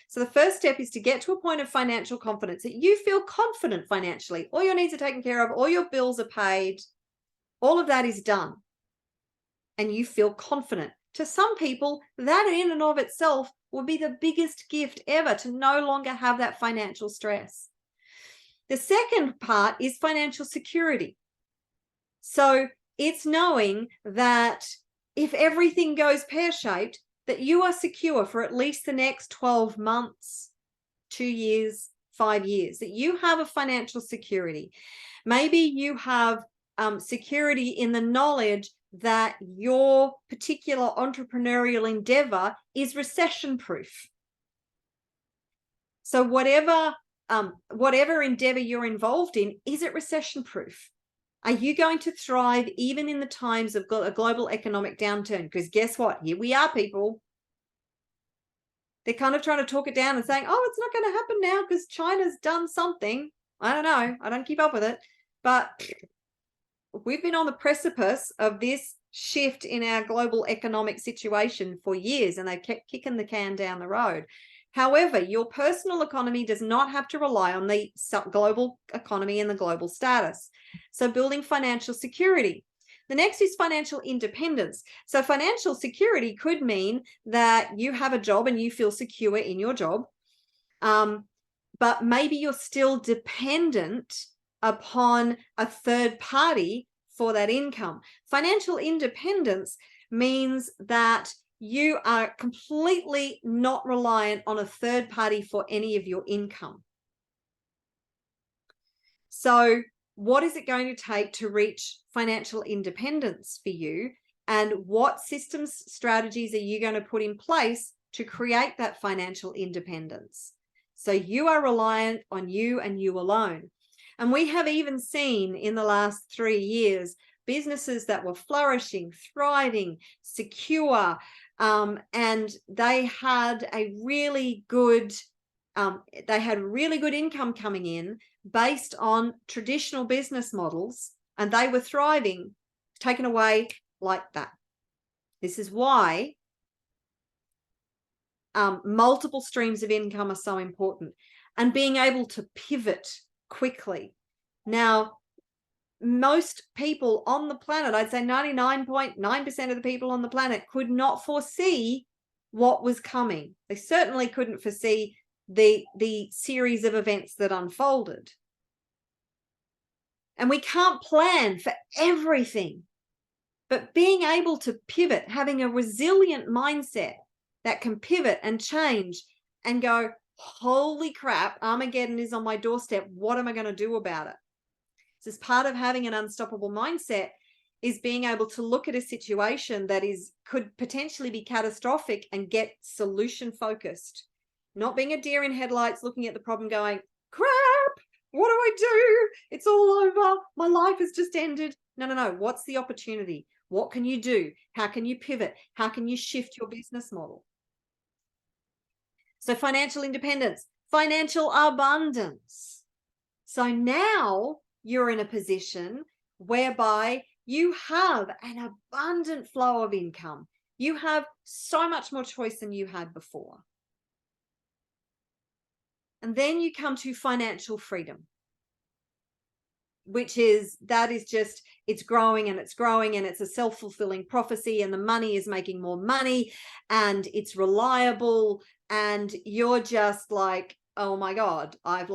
So the first step is to get to a point of financial confidence that you feel confident financially. All your needs are taken care of. All your bills are paid. All of that is done. And you feel confident. To some people, that in and of itself will be the biggest gift ever, to no longer have that financial stress. The second part is financial security. So it's knowing that if everything goes pear-shaped, that you are secure for at least the next 12 months, 2 years, 5 years, that you have a financial security. Maybe you have security in the knowledge that your particular entrepreneurial endeavor is recession-proof. So whatever endeavor you're involved in, is it recession-proof? Are you going to thrive even in the times of a global economic downturn? Because guess what? Here we are, people. They're kind of trying to talk it down and saying, oh, it's not going to happen now because China's done something. I don't know. I don't keep up with it. But we've been on the precipice of this shift in our global economic situation for years, and they've kept kicking the can down the road. However, your personal economy does not have to rely on the global economy and the global status. So building financial security. The next is financial independence. So financial security could mean that you have a job and you feel secure in your job, but maybe you're still dependent upon a third party for that income. Financial independence means that you are completely not reliant on a third party for any of your income. So what is it going to take to reach financial independence for you? And what systems, strategies are you going to put in place to create that financial independence? So you are reliant on you and you alone. And we have even seen in the last 3 years, businesses that were flourishing, thriving, secure, and they had a really good income coming in based on traditional business models, and they were thriving, taken away like that. This is why multiple streams of income are so important, and being able to pivot quickly. Now, most people on the planet, I'd say 99.9% of the people on the planet, could not foresee what was coming. They certainly couldn't foresee the series of events that unfolded. And we can't plan for everything, but being able to pivot, having a resilient mindset that can pivot and change and go, holy crap, Armageddon is on my doorstep. What am I going to do about it? So as part of having an unstoppable mindset is being able to look at a situation that could potentially be catastrophic and get solution focused. Not being a deer in headlights, looking at the problem going, crap, what do I do? It's all over. My life has just ended. No. What's the opportunity? What can you do? How can you pivot? How can you shift your business model? So financial independence, financial abundance. So now you're in a position whereby you have an abundant flow of income. You have so much more choice than you had before. And then you come to financial freedom, it's growing and it's growing, and it's a self-fulfilling prophecy, and the money is making more money, and it's reliable, and you're just like, oh my God, I've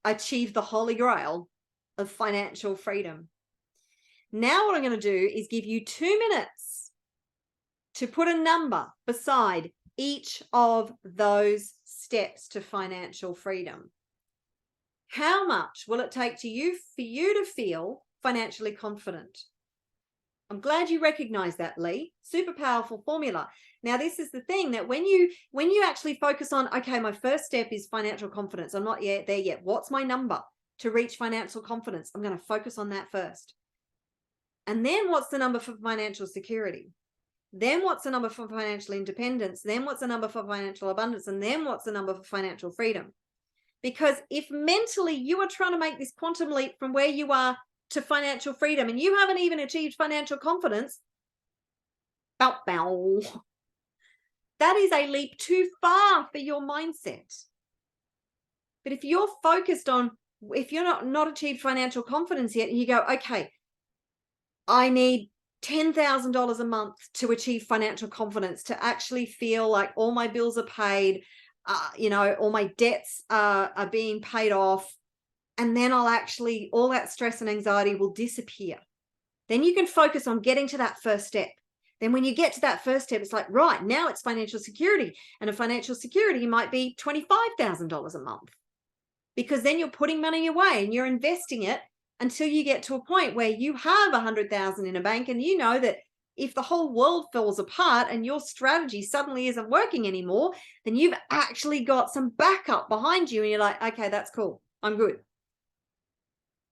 achieved the holy grail of financial freedom. Now what I'm going to do is give you 2 minutes to put a number beside each of those steps to financial freedom. How much will it take for you to feel financially confident? I'm glad you recognize that, Lee. Super powerful formula. Now, this is the thing, that when you actually focus on, okay, my first step is financial confidence. I'm not yet there yet. What's my number to reach financial confidence? I'm going to focus on that first. And then what's the number for financial security? Then what's the number for financial independence? Then what's the number for financial abundance? And then what's the number for financial freedom? Because if mentally you are trying to make this quantum leap from where you are to financial freedom, and you haven't even achieved financial confidence, that is a leap too far for your mindset. But if you're focused on, if you're not achieved financial confidence yet, and you go, okay, I need $10,000 a month to achieve financial confidence, to actually feel like all my bills are paid, all my debts are being paid off, and then all that stress and anxiety will disappear. Then you can focus on getting to that first step. Then when you get to that first step, it's like, right, now it's financial security. And a financial security might be $25,000 a month, because then you're putting money away and you're investing it until you get to a point where you have 100,000 in a bank, and you know that if the whole world falls apart and your strategy suddenly isn't working anymore, then you've actually got some backup behind you, and you're like, okay, that's cool, I'm good.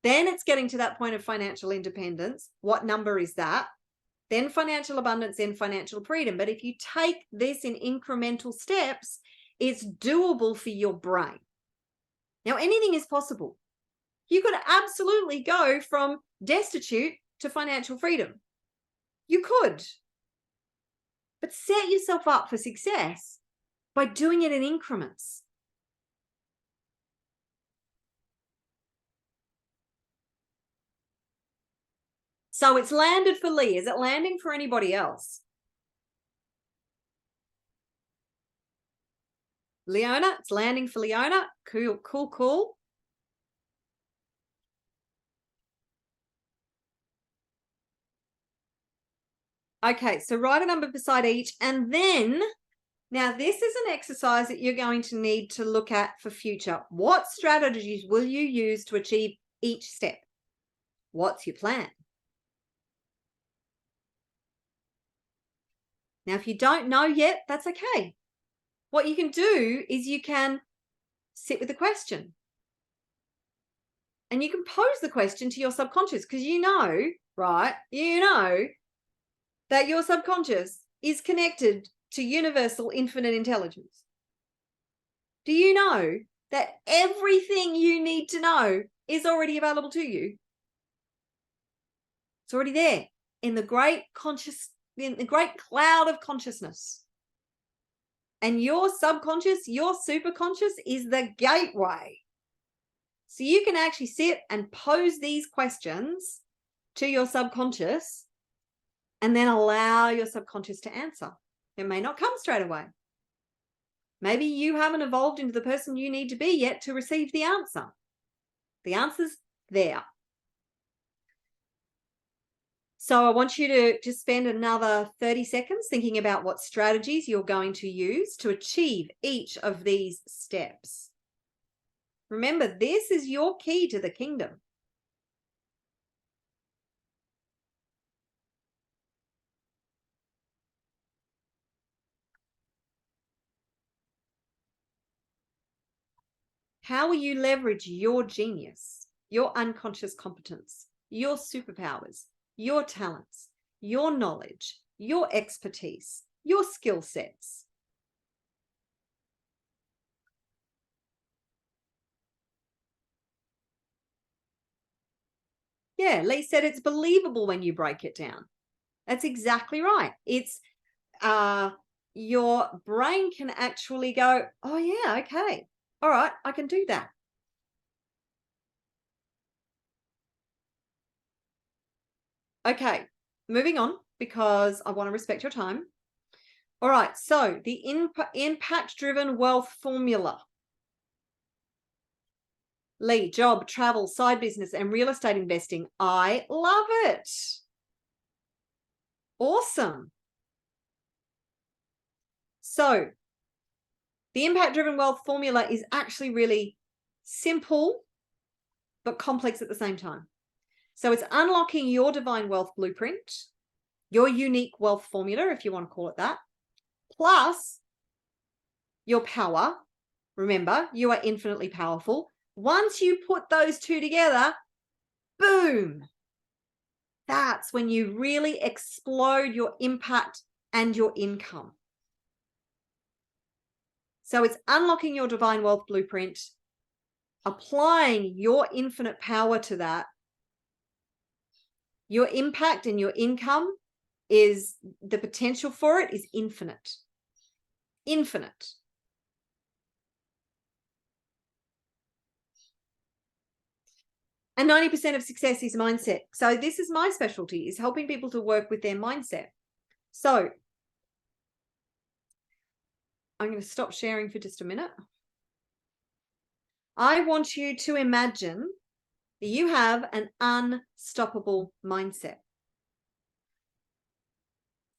Then it's getting to that point of financial independence. What number is that? Then financial abundance, then financial freedom. But if you take this in incremental steps, it's doable for your brain. Now, anything is possible. You could absolutely go from destitute to financial freedom. You could. But set yourself up for success by doing it in increments. So it's landed for Lee. Is it landing for anybody else? Leona, it's landing for Leona. Cool. Okay, so write a number beside each, and then Now, this is an exercise that you're going to need to look at for future. What strategies will you use to achieve each step? What's your plan? Now, if you don't know yet, that's okay. What you can do is you can sit with the question. And you can pose the question to your subconscious because you know, right? You know that your subconscious is connected to universal infinite intelligence. Do you know that everything you need to know is already available to you? It's already there in the great cloud of consciousness. And your subconscious, your superconscious is the gateway. So you can actually sit and pose these questions to your subconscious and then allow your subconscious to answer. It may not come straight away. Maybe you haven't evolved into the person you need to be yet to receive the answer. The answer's there. So I want you to just spend another 30 seconds thinking about what strategies you're going to use to achieve each of these steps. Remember, this is your key to the kingdom. How will you leverage your genius, your unconscious competence, your superpowers, your talents, your knowledge, your expertise, your skill sets? Yeah, Lee said it's believable when you break it down. That's exactly right. It's your brain can actually go, oh yeah, okay. All right, I can do that. Okay, moving on because I want to respect your time. All right, so the impact-driven wealth formula. Lee, job, travel, side business, and real estate investing. I love it. Awesome. So the impact-driven wealth formula is actually really simple, but complex at the same time. So it's unlocking your divine wealth blueprint, your unique wealth formula, if you want to call it that, plus your power. Remember, you are infinitely powerful. Once you put those two together, boom, that's when you really explode your impact and your income. So it's unlocking your divine wealth blueprint, applying your infinite power to that. Your impact and your income is, the potential for it is infinite. Infinite. And 90% of success is mindset. So this is my specialty, is helping people to work with their mindset. So I'm going to stop sharing for just a minute. I want you to imagine that you have an unstoppable mindset.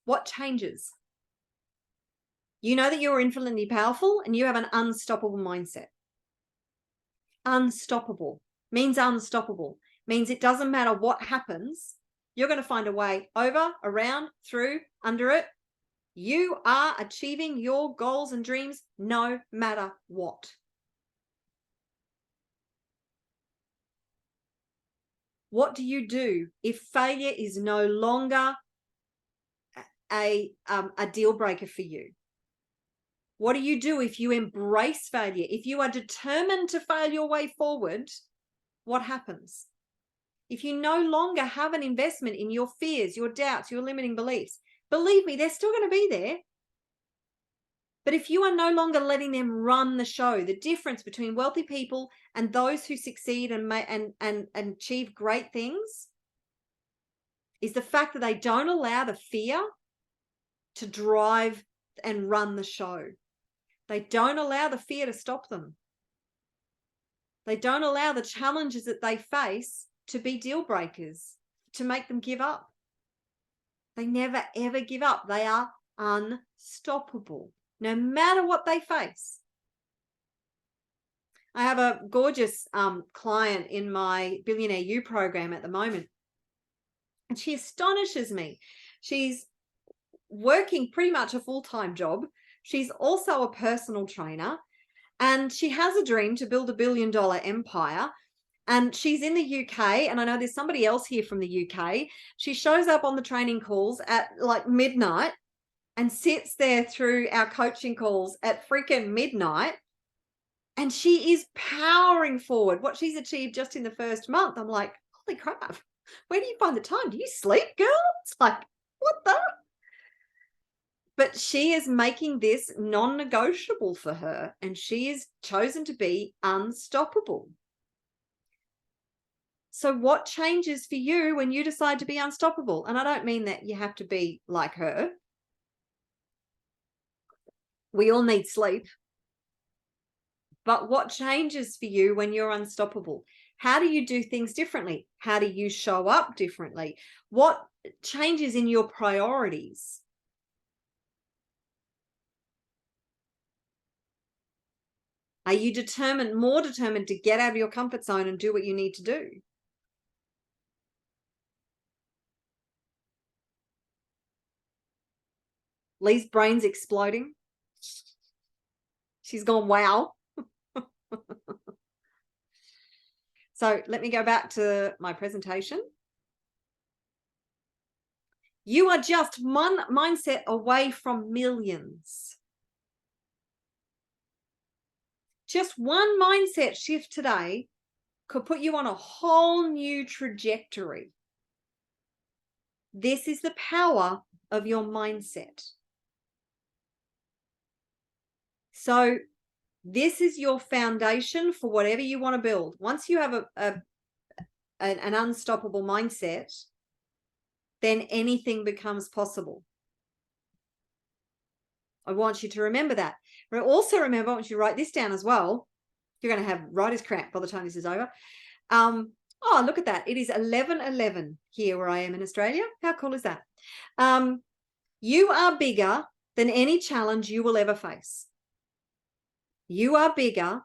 What changes? You know that you're infinitely powerful and you have an unstoppable mindset. Unstoppable means unstoppable. Means it doesn't matter what happens, you're going to find a way over, around, through, under it. You are achieving your goals and dreams no matter what. What do you do if failure is no longer a deal breaker for you? What do you do if you embrace failure? If you are determined to fail your way forward, what happens? If you no longer have an investment in your fears, your doubts, your limiting beliefs, believe me, they're still going to be there. But if you are no longer letting them run the show, the difference between wealthy people and those who succeed and achieve great things is the fact that they don't allow the fear to drive and run the show. They don't allow the fear to stop them. They don't allow the challenges that they face to be deal breakers, to make them give up. They never, ever give up. They are unstoppable. no matter what they face. I have a gorgeous client in my Billionaire You program at the moment, and she astonishes me. She's working pretty much a full-time job. She's also a personal trainer, and she has a dream to build $1 billion empire. And she's in the UK, and I know there's somebody else here from the UK. She shows up on the training calls at like midnight and sits there through our coaching calls at freaking midnight. And she is powering forward what she's achieved just in the first month. I'm like, holy crap, where do you find the time? Do you sleep, girl? It's like, what the? But she is making this non-negotiable for her, and she is chosen to be unstoppable. So what changes for you when you decide to be unstoppable? And I don't mean that you have to be like her. We all need sleep. But what changes for you when you're unstoppable? How do you do things differently? How do you show up differently? What changes in your priorities? Are you determined, more determined to get out of your comfort zone and do what you need to do? Lee's brain's exploding. She's gone, wow. So let me go back to my presentation. You are just one mindset away from millions. Just one mindset shift today could put you on a whole new trajectory. This is the power of your mindset. So this is your foundation for whatever you want to build. Once you have an unstoppable mindset, then anything becomes possible. I want you to remember that. But also remember, I want you to write this down as well. You're going to have writer's cramp by the time this is over. Oh, look at that. It is 11:11 here where I am in Australia. How cool is that? You are bigger than any challenge you will ever face. You are bigger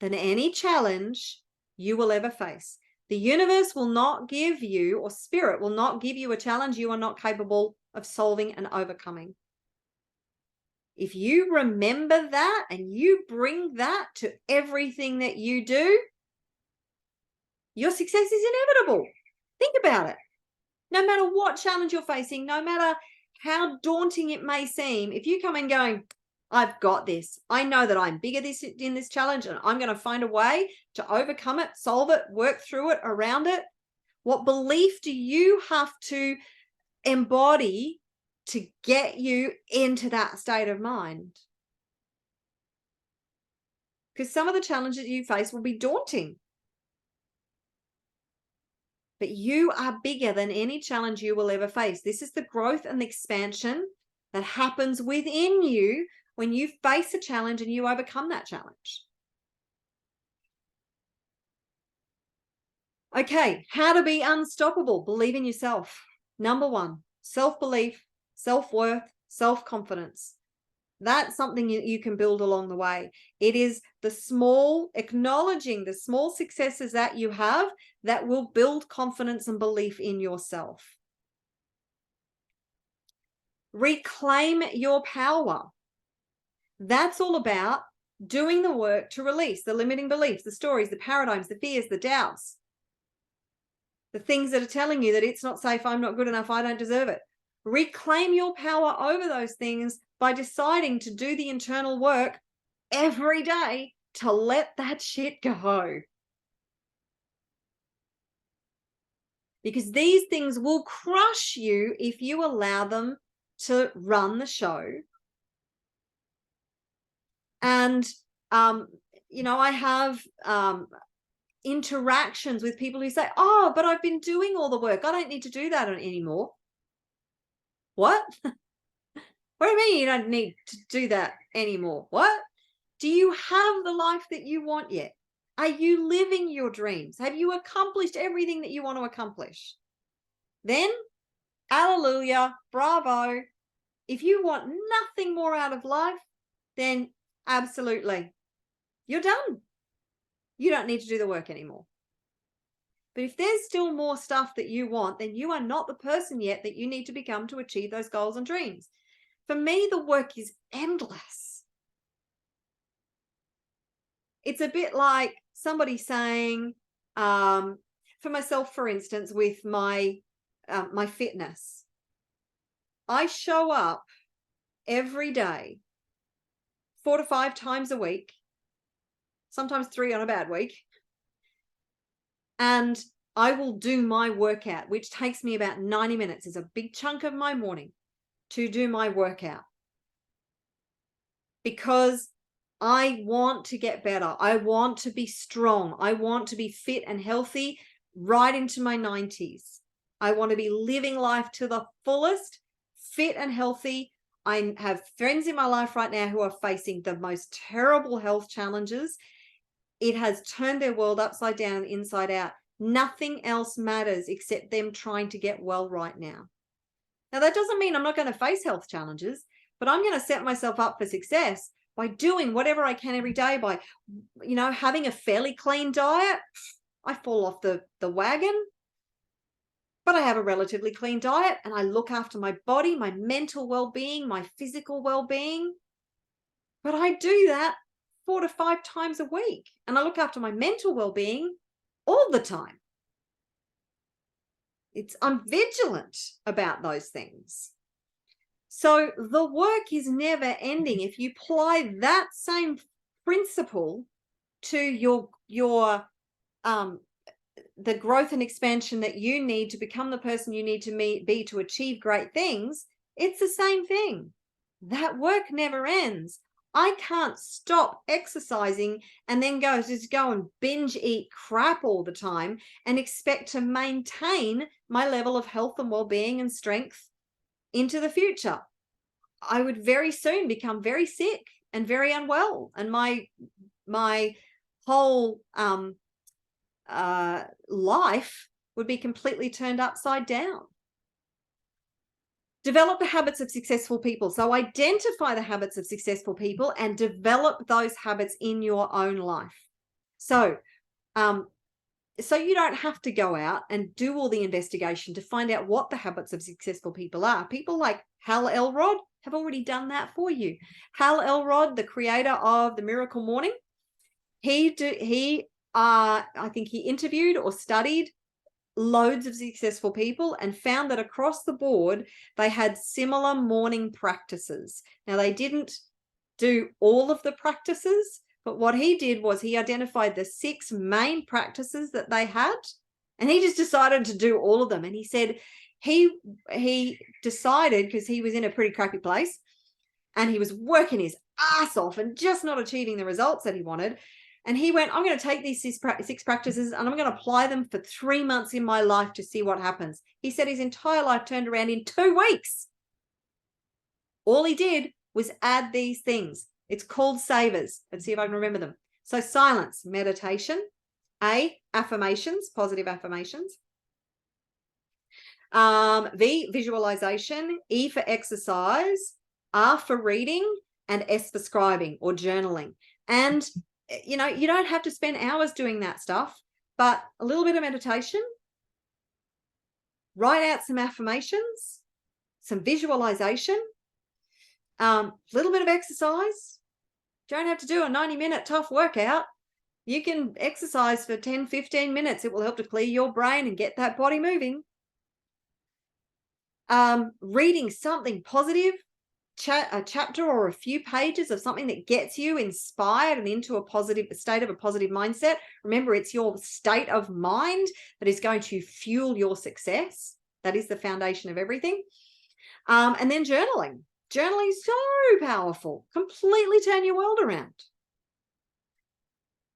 than any challenge you will ever face. The universe will not give you, or spirit will not give you a challenge you are not capable of solving and overcoming. If you remember that and you bring that to everything that you do, your success is inevitable. Think about it. No matter what challenge you're facing, no matter how daunting it may seem, if you come in going, I've got this. I know that I'm bigger in this challenge, and I'm going to find a way to overcome it, solve it, work through it, around it. What belief do you have to embody to get you into that state of mind? Because some of the challenges you face will be daunting. But you are bigger than any challenge you will ever face. This is the growth and the expansion that happens within you when you face a challenge and you overcome that challenge. Okay, how to be unstoppable. Believe in yourself. Number one, self-belief, self-worth, self-confidence. That's something you can build along the way. It is the small, acknowledging the small successes that you have that will build confidence and belief in yourself. Reclaim your power. That's all about doing the work to release the limiting beliefs, the stories, the paradigms, the fears, the doubts, the things that are telling you that it's not safe, I'm not good enough, I don't deserve it. Reclaim your power over those things by deciding to do the internal work every day to let that shit go. Because these things will crush you if you allow them to run the show. And, you know, I have interactions with people who say, oh, but I've been doing all the work. I don't need to do that anymore. What? What do you mean you don't need to do that anymore? What? Do you have the life that you want yet? Are you living your dreams? Have you accomplished everything that you want to accomplish? Then, hallelujah, bravo. If you want nothing more out of life, then absolutely, you're done. You don't need to do the work anymore. But if there's still more stuff that you want, then you are not the person yet that you need to become to achieve those goals and dreams. For me, the work is endless. It's a bit like somebody saying, for myself, for instance, with my fitness, I show up every day 4 to 5 times a week, sometimes 3 on a bad week, and I will do my workout, which takes me about 90 minutes. It's a big chunk of my morning to do my workout, because I want to get better. I want to be strong. I want to be fit and healthy right into my 90s. I want to be living life to the fullest, fit and healthy. I have friends in my life right now who are facing the most terrible health challenges. It has turned their world upside down and inside out. Nothing else matters except them trying to get well right now. Now, that doesn't mean I'm not going to face health challenges, but I'm going to set myself up for success by doing whatever I can every day, by, having a fairly clean diet. I fall off the wagon, but I have a relatively clean diet, and I look after my body, my mental well-being, my physical well-being. But I do that 4 to 5 times a week, and I look after my mental well-being all the time. I'm vigilant about those things. So the work is never ending. If you apply that same principle to the growth and expansion that you need to become the person you need to be to achieve great things, it's the same thing. That work never ends. I can't stop exercising and then just go and binge eat crap all the time and expect to maintain my level of health and well-being and strength into the future. I would very soon become very sick and very unwell, and my whole life would be completely turned upside down. Develop the habits of successful people. So identify the habits of successful people and develop those habits in your own life. So you don't have to go out and do all the investigation to find out what the habits of successful people are. People like Hal Elrod have already done that for you. Hal Elrod, the creator of The Miracle Morning, I think he interviewed or studied loads of successful people and found that across the board, they had similar morning practices. Now, they didn't do all of the practices, but what he did was he identified the 6 main practices that they had, and he just decided to do all of them. And he said he decided, because he was in a pretty crappy place and he was working his ass off and just not achieving the results that he wanted. And he went, I'm going to take these 6 practices and I'm going to apply them for 3 months in my life to see what happens. He said his entire life turned around in 2 weeks. All he did was add these things. It's called savers. Let's see if I can remember them. So silence, meditation. A, affirmations, positive affirmations. V, visualization. E for exercise. R for reading. And S for scribing or journaling. And you don't have to spend hours doing that stuff, but a little bit of meditation, write out some affirmations, some visualization, a little bit of exercise. You don't have to do a 90-minute tough workout. You can exercise for 10, 15 minutes. It will help to clear your brain and get that body moving. Reading something positive, a chapter or a few pages of something that gets you inspired and into a state of a positive mindset. Remember, it's your state of mind that is going to fuel your success. That is the foundation of everything. And then journaling. Journaling is so powerful. Completely turn your world around.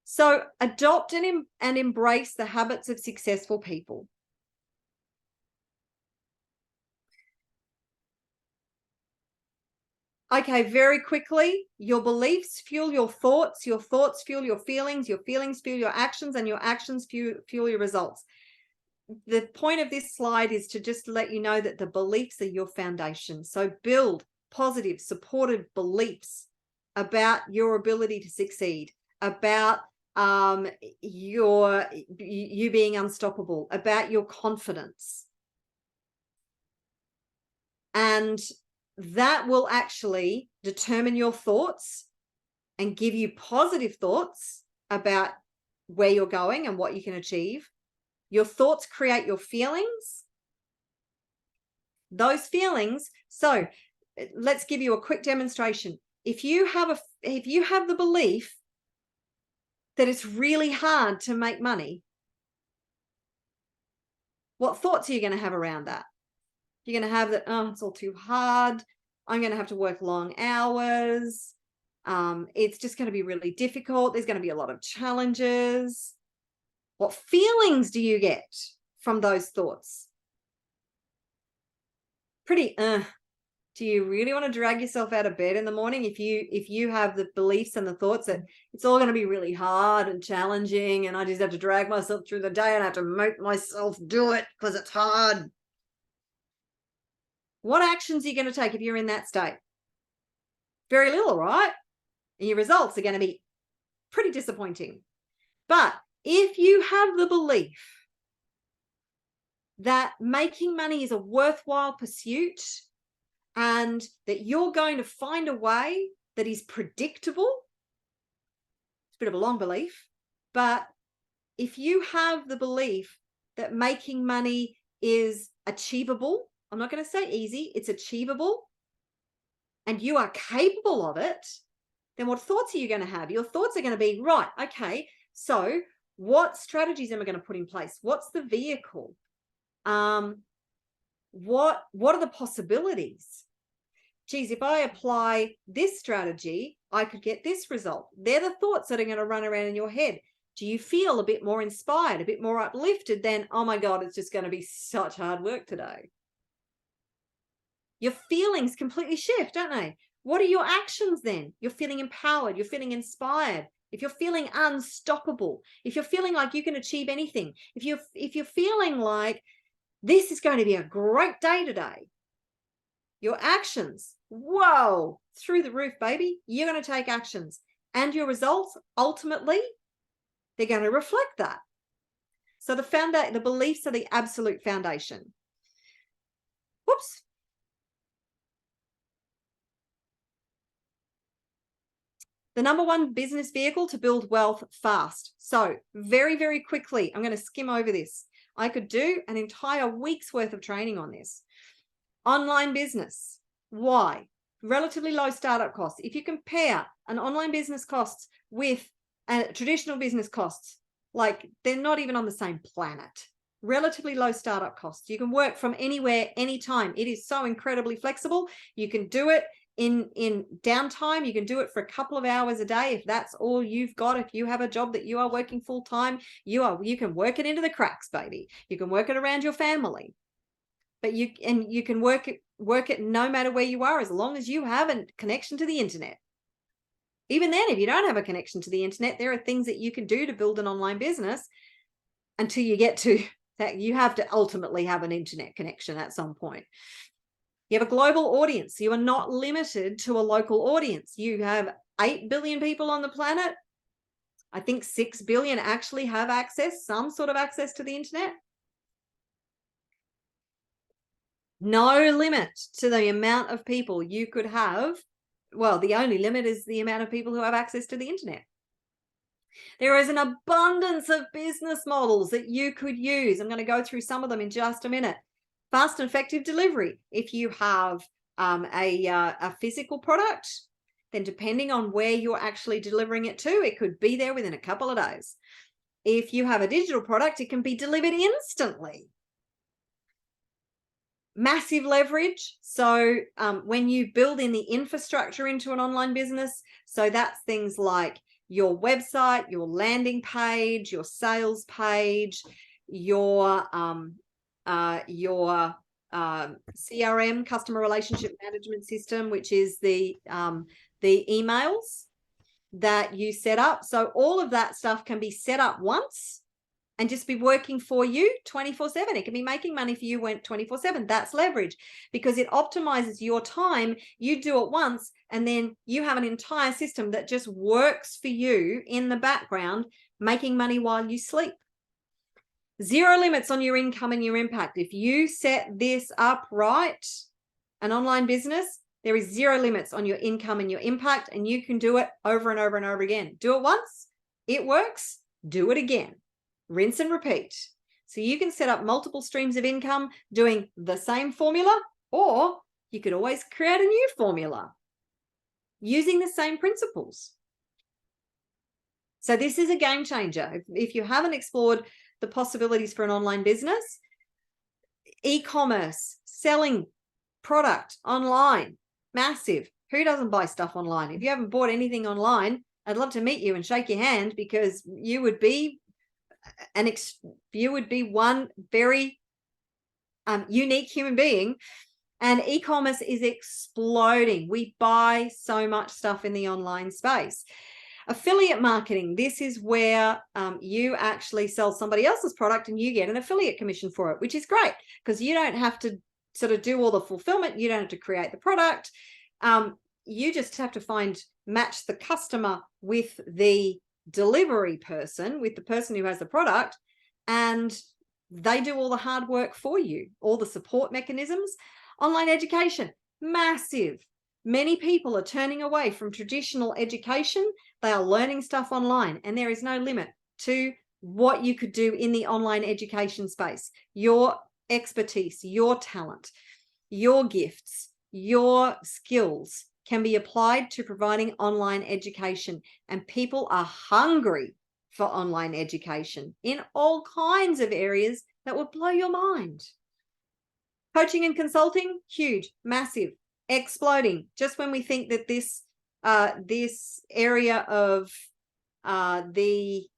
So adopt and embrace the habits of successful people. Okay, very quickly, your beliefs fuel your thoughts fuel your feelings fuel your actions, and your actions fuel your results. The point of this slide is to just let you know that the beliefs are your foundation. So build positive, supportive beliefs about your ability to succeed, about you being unstoppable, about your confidence. And that will actually determine your thoughts and give you positive thoughts about where you're going and what you can achieve. Your thoughts create your feelings. Those feelings. So let's give you a quick demonstration. If you have the belief that it's really hard to make money, what thoughts are you going to have around that? You're going to have that, oh, it's all too hard. I'm going to have to work long hours. It's just going to be really difficult. There's going to be a lot of challenges. What feelings do you get from those thoughts? Pretty, do you really want to drag yourself out of bed in the morning if you have the beliefs and the thoughts that it's all going to be really hard and challenging and I just have to drag myself through the day and I have to make myself do it because it's hard? What actions are you going to take if you're in that state? Very little, right? And your results are going to be pretty disappointing. But if you have the belief that making money is a worthwhile pursuit and that you're going to find a way that is predictable, it's a bit of a long belief, but if you have the belief that making money is achievable, I'm not going to say easy, it's achievable, and you are capable of it, then what thoughts are you going to have? Your thoughts are going to be, right, okay, so what strategies am I going to put in place? What's the vehicle? What are the possibilities? Geez, if I apply this strategy, I could get this result. They're the thoughts that are going to run around in your head. Do you feel a bit more inspired, a bit more uplifted than, oh my God, it's just going to be such hard work today? Your feelings completely shift, don't they? What are your actions then? You're feeling empowered. You're feeling inspired. If you're feeling unstoppable, if you're feeling like you can achieve anything, if you're feeling like this is going to be a great day today, your actions, whoa, through the roof, baby. You're going to take actions and your results, ultimately, they're going to reflect that. So the beliefs are the absolute foundation. Whoops. The number one business vehicle to build wealth fast. So very, very quickly, I'm going to skim over this. I could do an entire week's worth of training on this. Online business. Why? Relatively low startup costs. If you compare an online business costs with traditional business costs, like they're not even on the same planet. Relatively low startup costs. You can work from anywhere, anytime. It is so incredibly flexible. You can do it in downtime. You can do it for a couple of hours a day if that's all you've got. If you have a job that you are working full time, you can work it into the cracks, baby. You can work it around your family, but you can work it no matter where you are, as long as you have a connection to the internet. Even then, if you don't have a connection to the internet, there are things that you can do to build an online business until you get to that. You have to ultimately have an internet connection at some point. You have a global audience. You are not limited to a local audience. You have 8 billion people on the planet. I think 6 billion actually have some sort of access to the internet. No limit to the amount of people you could have. Well, the only limit is the amount of people who have access to the internet. There is an abundance of business models that you could use. I'm going to go through some of them in just a minute. Fast and effective delivery. If you have a physical product, then depending on where you're actually delivering it to, it could be there within a couple of days. If you have a digital product, it can be delivered instantly. Massive leverage. So when you build in the infrastructure into an online business, so that's things like your website, your landing page, your sales page, your CRM, customer relationship management system, which is the emails that you set up. So all of that stuff can be set up once and just be working for you 24/7. It can be making money for you 24/7. That's leverage, because it optimizes your time. You do it once, and then you have an entire system that just works for you in the background, making money while you sleep. Zero limits on your income and your impact. If you set this up right, an online business, there is zero limits on your income and your impact, and you can do it over and over and over again. Do it once, it works, do it again. Rinse and repeat. So you can set up multiple streams of income doing the same formula, or you could always create a new formula using the same principles. So this is a game changer. If you haven't explored the possibilities for an online business, e-commerce, selling product online, massive. Who doesn't buy stuff online? If you haven't bought anything online, I'd love to meet you and shake your hand, because you would be one very unique human being. And e-commerce is exploding. We buy so much stuff in the online space. Affiliate marketing, this is where you actually sell somebody else's product and you get an affiliate commission for it, which is great, because you don't have to sort of do all the fulfillment. You don't have to create the product. You just have to match the customer with the delivery person, with the person who has the product, and they do all the hard work for you, all the support mechanisms. Online education, massive. Many people are turning away from traditional education. They are learning stuff online, and there is no limit to what you could do in the online education space. Your expertise, your talent, your gifts, your skills can be applied to providing online education, and people are hungry for online education in all kinds of areas that would blow your mind. Coaching and consulting, huge, massive, exploding. Just when we think that this area of the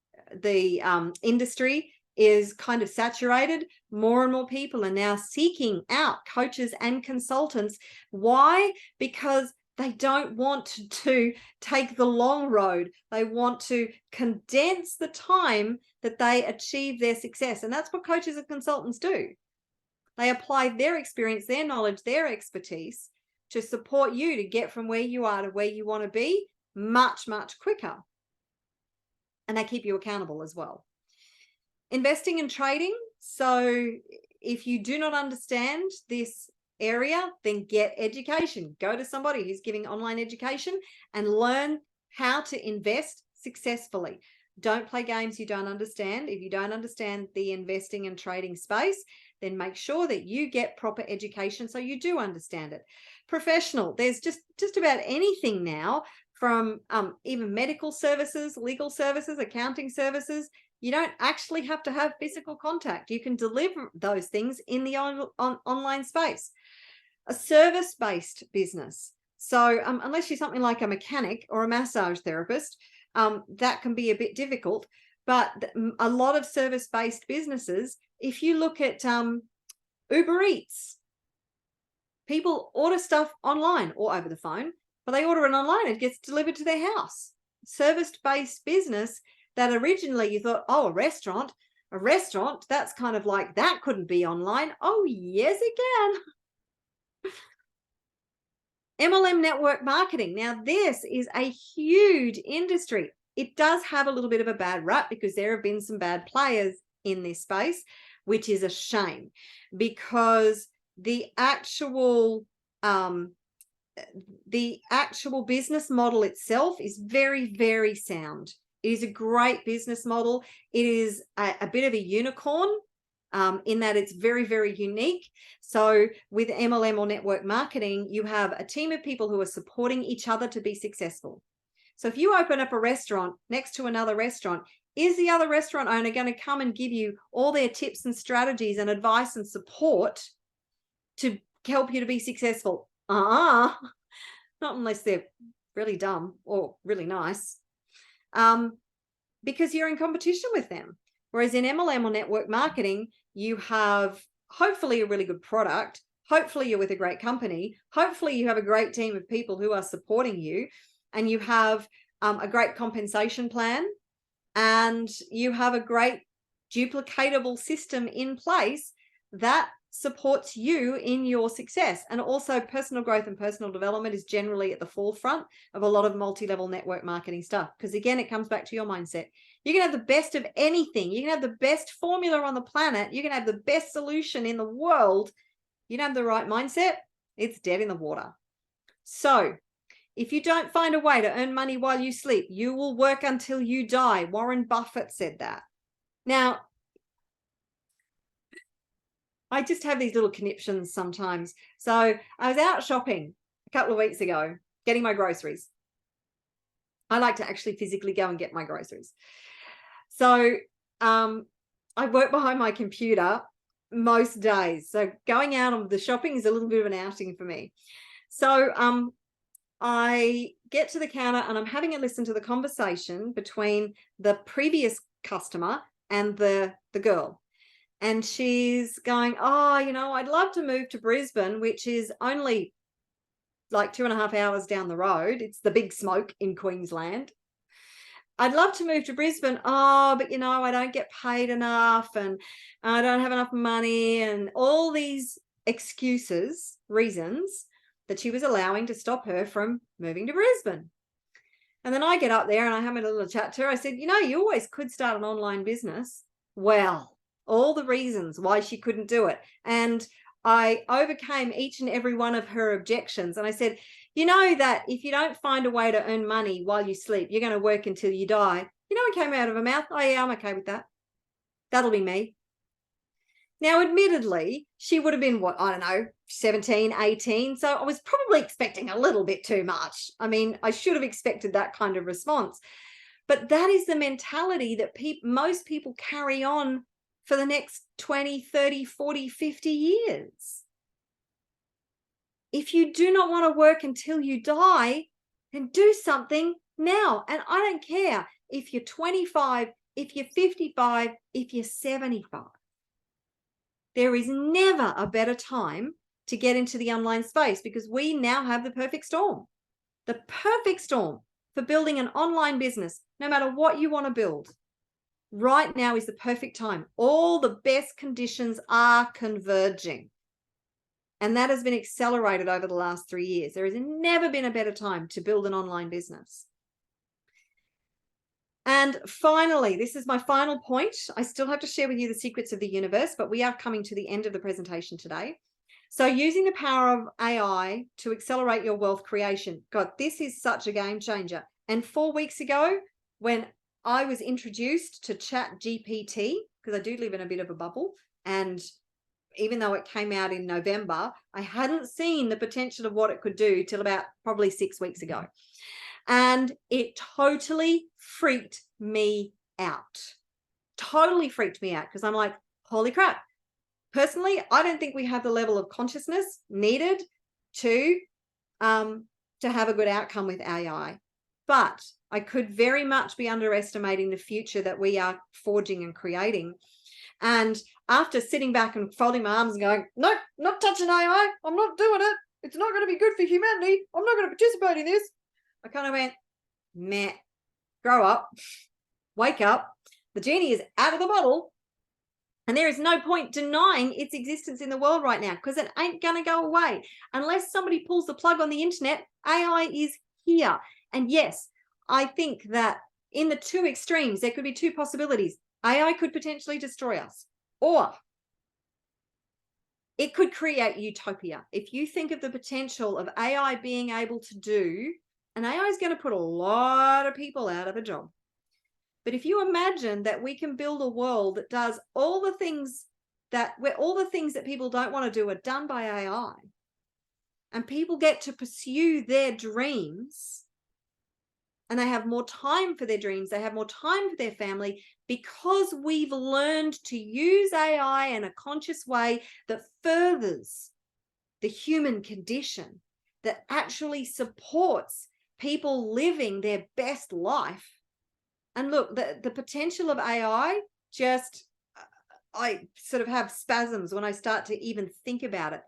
industry is kind of saturated, more and more people are now seeking out coaches and consultants. Why? Because they don't want to take the long road. They want to condense the time that they achieve their success. And that's what coaches and consultants do. They apply their experience, their knowledge, their expertise to support you to get from where you are to where you want to be much, much quicker. And they keep you accountable as well. Investing and trading. So if you do not understand this area, then get education. Go to somebody who's giving online education and learn how to invest successfully. Don't play games you don't understand. If you don't understand the investing and trading space, then make sure that you get proper education so you do understand it. Professional, there's just about anything now, from even medical services, legal services, accounting services. You don't actually have to have physical contact. You can deliver those things in the online space. A service-based business. So unless you're something like a mechanic or a massage therapist, that can be a bit difficult. But a lot of service-based businesses, if you look at Uber Eats, people order stuff online or over the phone, but they order it online, it gets delivered to their house. Service-based business that originally you thought, oh, a restaurant, that's kind of like, that couldn't be online. Oh, yes, it can. MLM network marketing. Now, this is a huge industry. It does have a little bit of a bad rap because there have been some bad players in this space, which is a shame, because the actual business model itself is very, very sound. It is a great business model. It is a bit of a unicorn in that it's very, very unique. So with MLM or network marketing, you have a team of people who are supporting each other to be successful. So if you open up a restaurant next to another restaurant, is the other restaurant owner going to come and give you all their tips and strategies and advice and support to help you to be successful? Not unless they're really dumb or really nice, because you're in competition with them. Whereas in MLM or network marketing, you have hopefully a really good product. Hopefully you're with a great company. Hopefully you have a great team of people who are supporting you, and you have a great compensation plan, and you have a great duplicatable system in place that supports you in your success. And also personal growth and personal development is generally at the forefront of a lot of multi-level network marketing stuff. Because again, it comes back to your mindset. You can have the best of anything. You can have the best formula on the planet. You can have the best solution in the world. You don't have the right mindset, it's dead in the water. So if you don't find a way to earn money while you sleep, you will work until you die. Warren Buffett said that. Now, I just have these little conniptions sometimes. So I was out shopping a couple of weeks ago, getting my groceries. I like to actually physically go and get my groceries. So I work behind my computer most days. So going out on the shopping is a little bit of an outing for me. So I get to the counter and I'm having a listen to the conversation between the previous customer and the girl. And she's going, oh, you know, I'd love to move to Brisbane, which is only like 2.5 hours down the road. It's the big smoke in Queensland. I'd love to move to Brisbane. Oh, but you know, I don't get paid enough and I don't have enough money and all these excuses, reasons that she was allowing to stop her from moving to Brisbane. And then I get up there and I have a little chat to her. I said, you know, you always could start an online business. Well, all the reasons why she couldn't do it. And I overcame each and every one of her objections. And I said, you know that if you don't find a way to earn money while you sleep, you're going to work until you die. You know what came out of her mouth? Oh, yeah, I'm okay with that. That'll be me. Now, admittedly, she would have been, what, I don't know, 17, 18. So I was probably expecting a little bit too much. I mean, I should have expected that kind of response. But that is the mentality that most people carry on for the next 20, 30, 40, 50 years. If you do not want to work until you die, then do something now. And I don't care if you're 25, if you're 55, if you're 75. There is never a better time to get into the online space because we now have the perfect storm. The perfect storm for building an online business, no matter what you want to build. Right now is the perfect time. All the best conditions are converging. And that has been accelerated over the last 3 years. There has never been a better time to build an online business. And finally, this is my final point. I still have to share with you the secrets of the universe, but we are coming to the end of the presentation today. So using the power of AI to accelerate your wealth creation. God, this is such a game changer. And 4 weeks ago, when I was introduced to ChatGPT, because I do live in a bit of a bubble, and even though it came out in November, I hadn't seen the potential of what it could do till about probably 6 weeks ago. And it totally freaked me out. Totally freaked me out because I'm like, holy crap. Personally, I don't think we have the level of consciousness needed to have a good outcome with AI. But I could very much be underestimating the future that we are forging and creating. And after sitting back and folding my arms and going, nope, not touching AI. I'm not doing it. It's not going to be good for humanity. I'm not going to participate in this. I kind of went, meh, grow up, wake up. The genie is out of the bottle. And there is no point denying its existence in the world right now because it ain't going to go away. Unless somebody pulls the plug on the internet, AI is here. And yes, I think that in the two extremes, there could be two possibilities. AI could potentially destroy us, or it could create utopia. If you think of the potential of AI being able to do, and AI is going to put a lot of people out of a job. But if you imagine that we can build a world that does all the things where all the things that people don't want to do are done by AI, and people get to pursue their dreams, and they have more time for their dreams, they have more time for their family, because we've learned to use AI in a conscious way that furthers the human condition, that actually supports people living their best life. And look, the potential of AI, just, I sort of have spasms when I start to even think about it.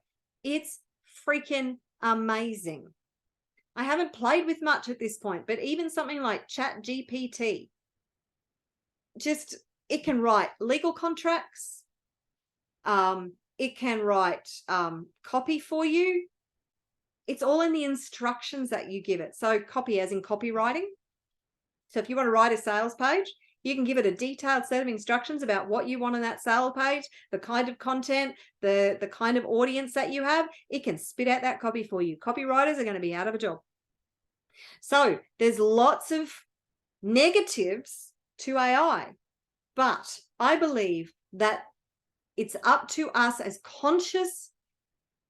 It's freaking amazing. I haven't played with much at this point, but even something like ChatGPT, just it can write legal contracts. It can write copy for you. It's all in the instructions that you give it. So copy as in copywriting. So if you want to write a sales page, you can give it a detailed set of instructions about what you want on that sales page, the kind of content, the kind of audience that you have. It can spit out that copy for you. Copywriters are going to be out of a job. So there's lots of negatives to AI, but I believe that it's up to us as conscious,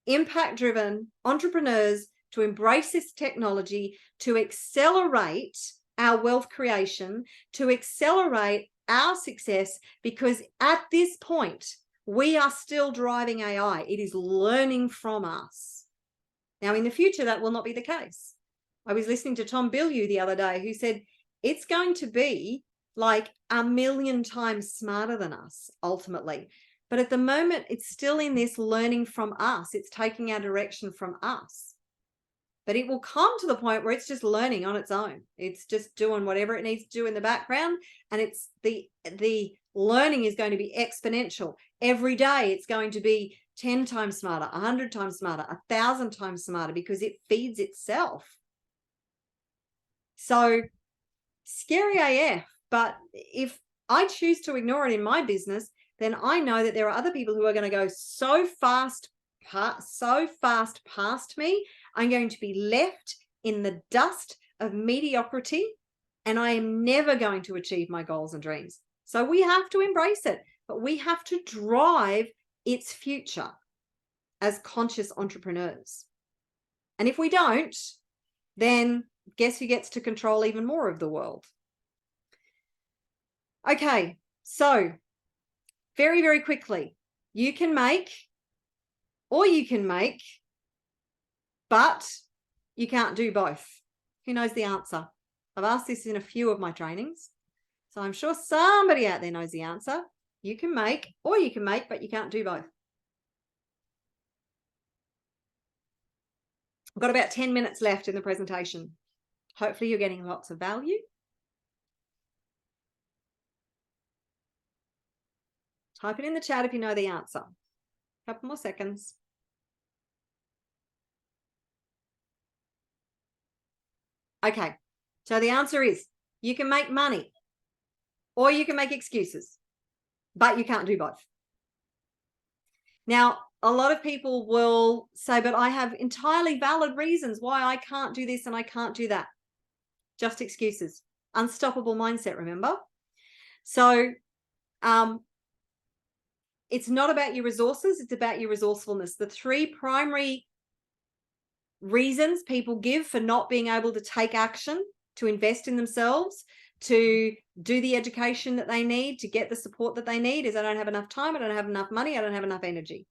impact-driven entrepreneurs to embrace this technology, to accelerate our wealth creation, to accelerate our success, because at this point, we are still driving AI. It is learning from us. Now, in the future, that will not be the case. I was listening to Tom Bilyeu the other day, who said it's going to be like 1,000,000 times smarter than us, ultimately. But at the moment, it's still in this learning from us. It's taking our direction from us. But it will come to the point where it's just learning on its own. It's just doing whatever it needs to do in the background. And it's the learning is going to be exponential. Every day it's going to be 10 times smarter, 100 times smarter, 1,000 times smarter, because it feeds itself. So scary AF. But if I choose to ignore it in my business, then I know that there are other people who are going to go so fast past me. I'm going to be left in the dust of mediocrity, and I am never going to achieve my goals and dreams. So we have to embrace it, but we have to drive its future as conscious entrepreneurs. And if we don't, then guess who gets to control even more of the world? Okay, so very, very quickly, you can make, but you can't do both. Who knows the answer? I've asked this in a few of my trainings, so I'm sure somebody out there knows the answer. You can make, but you can't do both. I've got about 10 minutes left in the presentation. Hopefully you're getting lots of value. Type it in the chat if you know the answer. A couple more seconds. Okay, so the answer is you can make money or you can make excuses, but you can't do both. Now, a lot of people will say, but I have entirely valid reasons why I can't do this and I can't do that. Just excuses. Unstoppable mindset, remember? So it's not about your resources, it's about your resourcefulness. The three primary reasons people give for not being able to take action, to invest in themselves, to do the education that they need, to get the support that they need, is I don't have enough time, I don't have enough money, I don't have enough energy.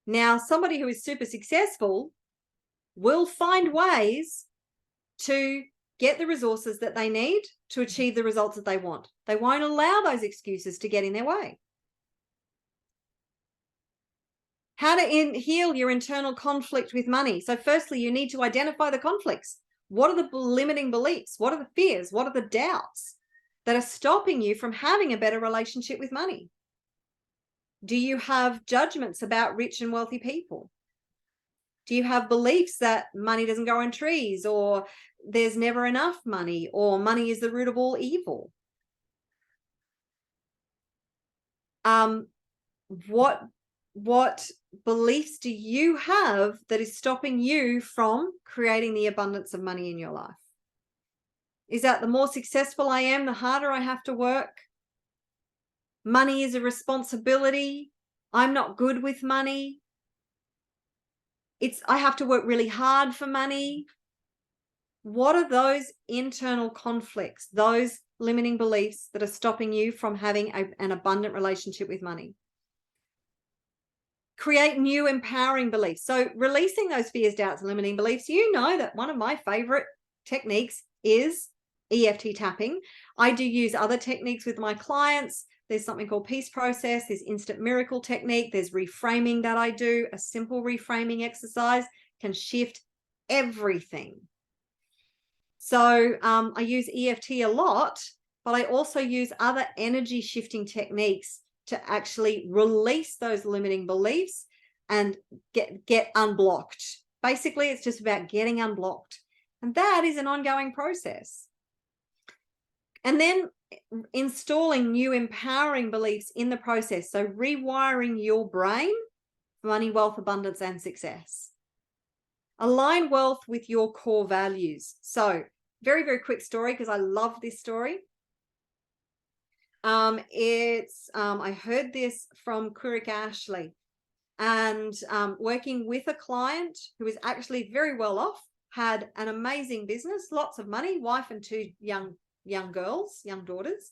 Now, somebody who is super successful will find ways to get the resources that they need to achieve the results that they want. They won't allow those excuses to get in their way. How to heal your internal conflict with money. So firstly, you need to identify the conflicts. What are the limiting beliefs? What are the fears? What are the doubts that are stopping you from having a better relationship with money? Do you have judgments about rich and wealthy people? Do you have beliefs that money doesn't grow on trees, or there's never enough money, or money is the root of all evil? What beliefs do you have that is stopping you from creating the abundance of money in your life? Is that the more successful I am, the harder I have to work? Money is a responsibility. I'm not good with money. I have to work really hard for money. What are those internal conflicts, those limiting beliefs that are stopping you from having an abundant relationship with money? Create new empowering beliefs. So releasing those fears, doubts, and limiting beliefs. You know that one of my favorite techniques is EFT tapping. I do use other techniques with my clients. There's something called peace process. There's instant miracle technique. There's reframing that I do. A simple reframing exercise can shift everything. So I use EFT a lot but I also use other energy shifting techniques to actually release those limiting beliefs and get unblocked. Basically, it's just about getting unblocked. And that is an ongoing process. And then installing new empowering beliefs in the process. So rewiring your brain for money, wealth, abundance, and success. Align wealth with your core values. So very, very quick story, because I love this story. I heard this from Kurik Ashley, and working with a client who is actually very well off, had an amazing business, lots of money, wife and two young girls, young daughters.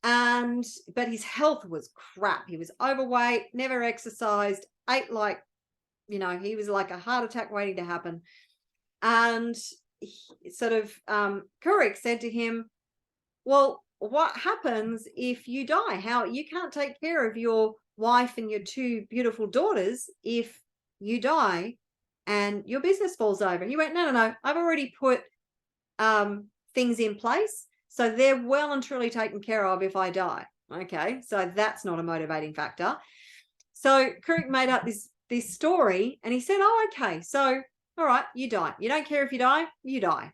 But his health was crap. He was overweight, never exercised, ate like, he was like a heart attack waiting to happen. And Kurik said to him, well, what happens if you die? How you can't take care of your wife and your two beautiful daughters if you die and your business falls over. And he went, no, I've already put things in place, so they're well and truly taken care of if I die. Okay, so that's not a motivating factor. So Kurik made up this story, and he said, oh, okay, so all right, you die. You don't care if you die, you die.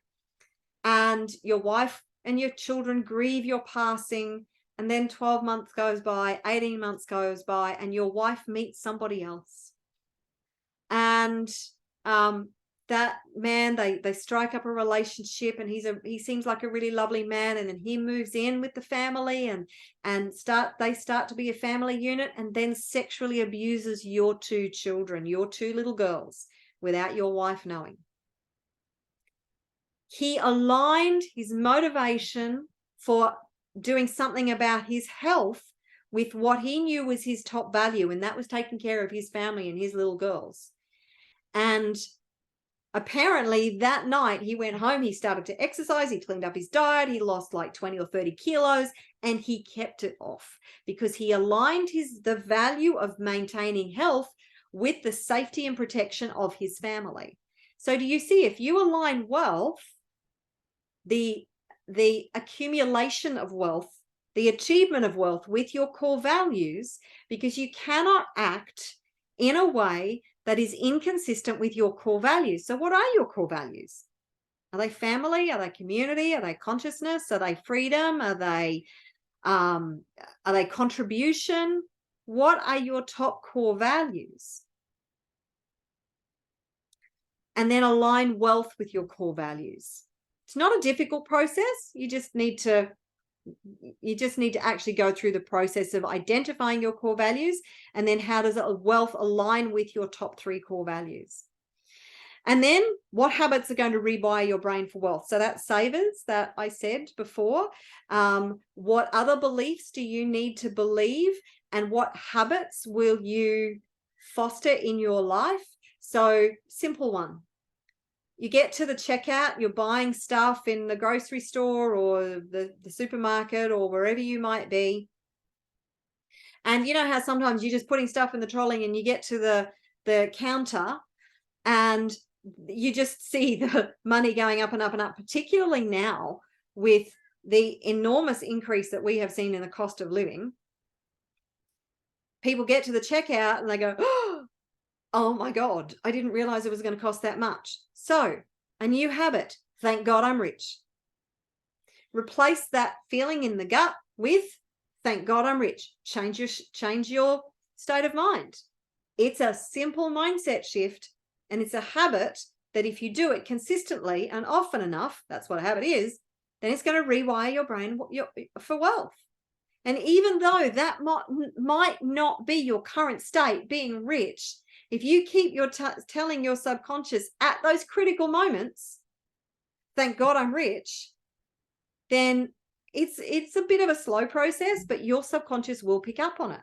And your wife and your children grieve your passing, and then 12 months goes by, 18 months goes by, and your wife meets somebody else. And that man, they strike up a relationship, and he seems like a really lovely man, and then he moves in with the family, and they start to be a family unit, and then sexually abuses your two children, your two little girls, without your wife knowing. He aligned his motivation for doing something about his health with what he knew was his top value, and that was taking care of his family and his little girls. And apparently that night he went home, he started to exercise, he cleaned up his diet, he lost like 20 or 30 kilos, and he kept it off because he aligned the value of maintaining health with the safety and protection of his family. So do you see, if you align wealth, the accumulation of wealth, the achievement of wealth with your core values, because you cannot act in a way that is inconsistent with your core values. So what are your core values? Are they family? Are they community? Are they consciousness? Are they freedom? Are they contribution? What are your top core values? And then align wealth with your core values. It's not a difficult process. You just need to actually go through the process of identifying your core values, and then how does wealth align with your top 3 core values. And then what habits are going to rewire your brain for wealth? So that's savers that I said before. What other beliefs do you need to believe, and what habits will you foster in your life? So simple one. You get to the checkout, you're buying stuff in the grocery store or the supermarket or wherever you might be. And you know how sometimes you're just putting stuff in the trolley and you get to the counter and you just see the money going up and up and up, particularly now with the enormous increase that we have seen in the cost of living. People get to the checkout and they go, oh my God, I didn't realize it was going to cost that much. So a new habit, thank God I'm rich. Replace that feeling in the gut with, thank God I'm rich. Change your state of mind. It's a simple mindset shift, and it's a habit that if you do it consistently and often enough, that's what a habit is, then it's going to rewire your brain for wealth. And even though that might not be your current state, being rich, if you keep telling your subconscious at those critical moments, thank God I'm rich, then it's a bit of a slow process, but your subconscious will pick up on it.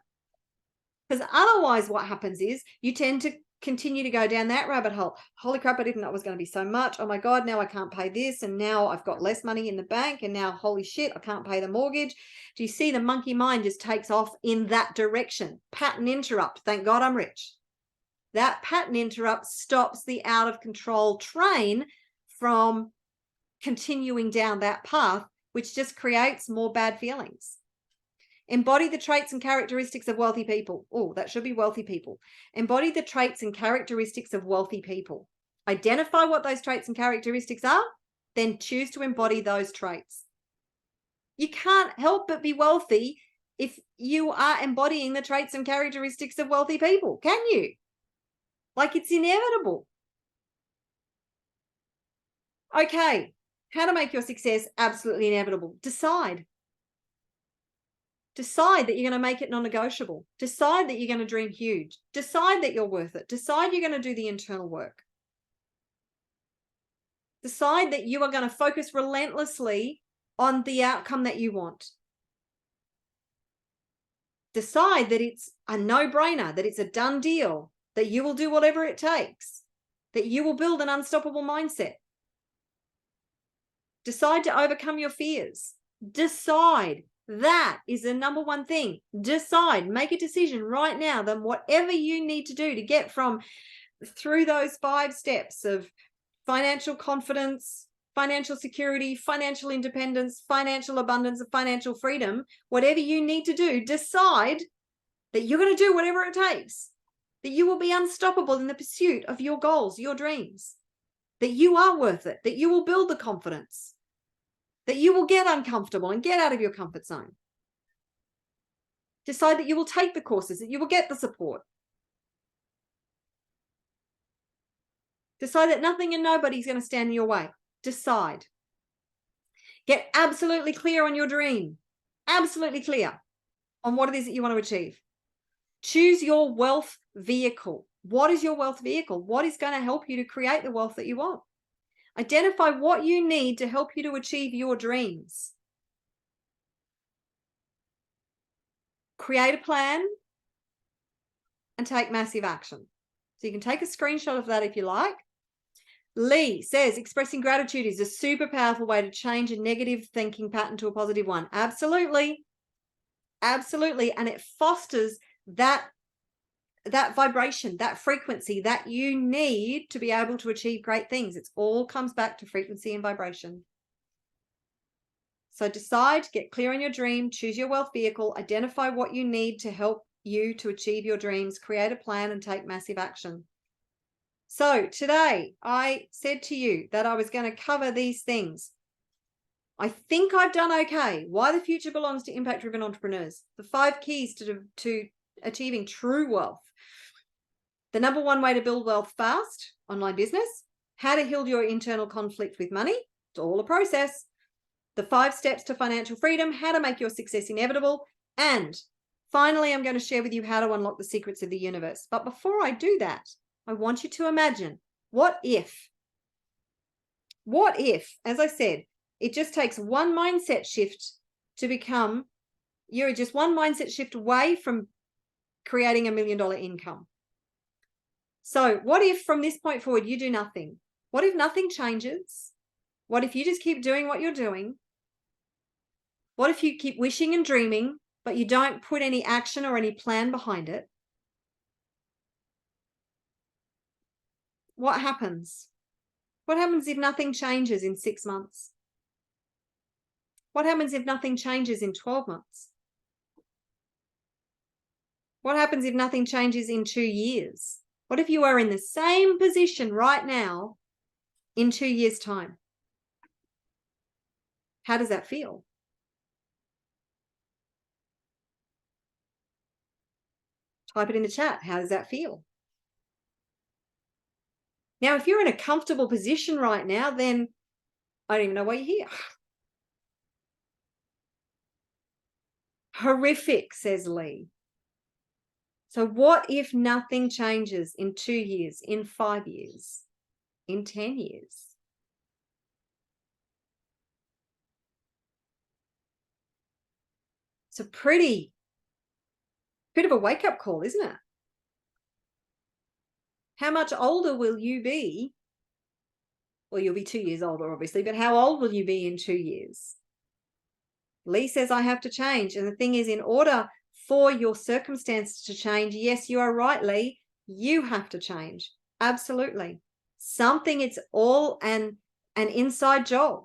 Because otherwise what happens is you tend to continue to go down that rabbit hole. Holy crap, I didn't know it was going to be so much. Oh my God, now I can't pay this, and now I've got less money in the bank, and now holy shit, I can't pay the mortgage. Do you see the monkey mind just takes off in that direction? Pattern interrupt. Thank God I'm rich. That pattern interrupt stops the out of control train from continuing down that path, which just creates more bad feelings. Embody the traits and characteristics of wealthy people. Oh, that should be wealthy people. Embody the traits and characteristics of wealthy people. Identify what those traits and characteristics are, then choose to embody those traits. You can't help but be wealthy if you are embodying the traits and characteristics of wealthy people, can you? Like, it's inevitable. Okay, how to make your success absolutely inevitable. Decide. Decide that you're going to make it non-negotiable. Decide that you're going to dream huge. Decide that you're worth it. Decide you're going to do the internal work. Decide that you are going to focus relentlessly on the outcome that you want. Decide that it's a no-brainer, that it's a done deal, that you will do whatever it takes, that you will build an unstoppable mindset. Decide to overcome your fears. Decide. That is the number one thing. Decide. Make a decision right now that whatever you need to do to get through those 5 steps of financial confidence, financial security, financial independence, financial abundance, and financial freedom, whatever you need to do, decide that you're going to do whatever it takes, that you will be unstoppable in the pursuit of your goals, your dreams, that you are worth it, that you will build the confidence, that you will get uncomfortable and get out of your comfort zone. Decide that you will take the courses, that you will get the support. Decide that nothing and nobody's going to stand in your way. Decide. Get absolutely clear on your dream. Absolutely clear on what it is that you want to achieve. Choose your wealth vehicle. What is your wealth vehicle? What is going to help you to create the wealth that you want? Identify what you need to help you to achieve your dreams. Create a plan and take massive action. So you can take a screenshot of that if you like. Lee says, expressing gratitude is a super powerful way to change a negative thinking pattern to a positive one. Absolutely. Absolutely. And it fosters that vibration, that frequency that you need to be able to achieve great things. It all comes back to frequency and vibration. So decide, get clear on your dream, choose your wealth vehicle, identify what you need to help you to achieve your dreams, create a plan, and take massive action. So today I said to you that I was going to cover these things. I think I've done okay. Why the future belongs to impact-driven entrepreneurs. The 5 keys to achieving true wealth. The number 1 way to build wealth fast, online business. How to heal your internal conflict with money. It's all a process. The 5 steps to financial freedom. How to make your success inevitable. And finally, I'm going to share with you how to unlock the secrets of the universe. But before I do that, I want you to imagine, what if, as I said, it just takes one mindset shift to become, you're just one mindset shift away from creating $1 million income. So what if from this point forward, you do nothing? What if nothing changes? What if you just keep doing what you're doing? What if you keep wishing and dreaming, but you don't put any action or any plan behind it? What happens? What happens if nothing changes in 6 months? What happens if nothing changes in 12 months? What happens if nothing changes in 2 years? What if you are in the same position right now in 2 years' time? How does that feel? Type it in the chat. How does that feel? Now, if you're in a comfortable position right now, then I don't even know why you're here. Horrific, says Lee. So what if nothing changes in 2 years, in 5 years, in 10 years? It's a pretty bit of a wake-up call, isn't it? How much older will you be? Well, you'll be 2 years older, obviously, but how old will you be in 2 years? Lee says, I have to change. And the thing is, in order for your circumstances to change, yes, you are right, Lee, you have to change. Absolutely. It's all an inside job.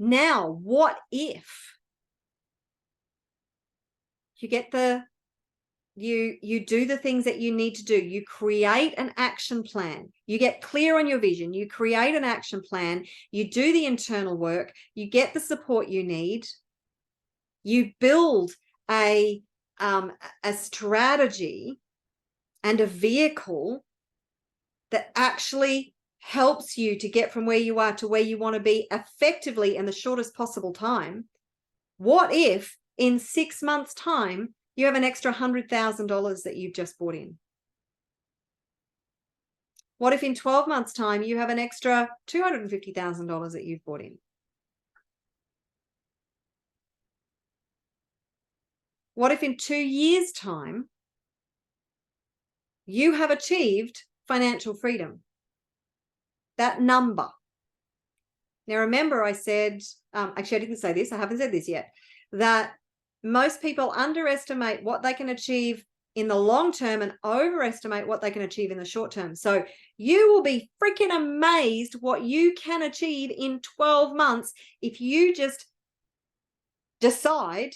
Now, what if you get you do the things that you need to do? You create an action plan. You get clear on your vision. You create an action plan. You do the internal work. You get the support you need. You build a strategy and a vehicle that actually helps you to get from where you are to where you want to be effectively in the shortest possible time. What if in 6 months' time, you have an extra $100,000 that you've just brought in? What if in 12 months' time, you have an extra $250,000 that you've brought in? What if in 2 years' time, you have achieved financial freedom? That number. Now, remember I said, actually, I didn't say this. I haven't said this yet, that most people underestimate what they can achieve in the long term and overestimate what they can achieve in the short term. So you will be freaking amazed what you can achieve in 12 months if you just decide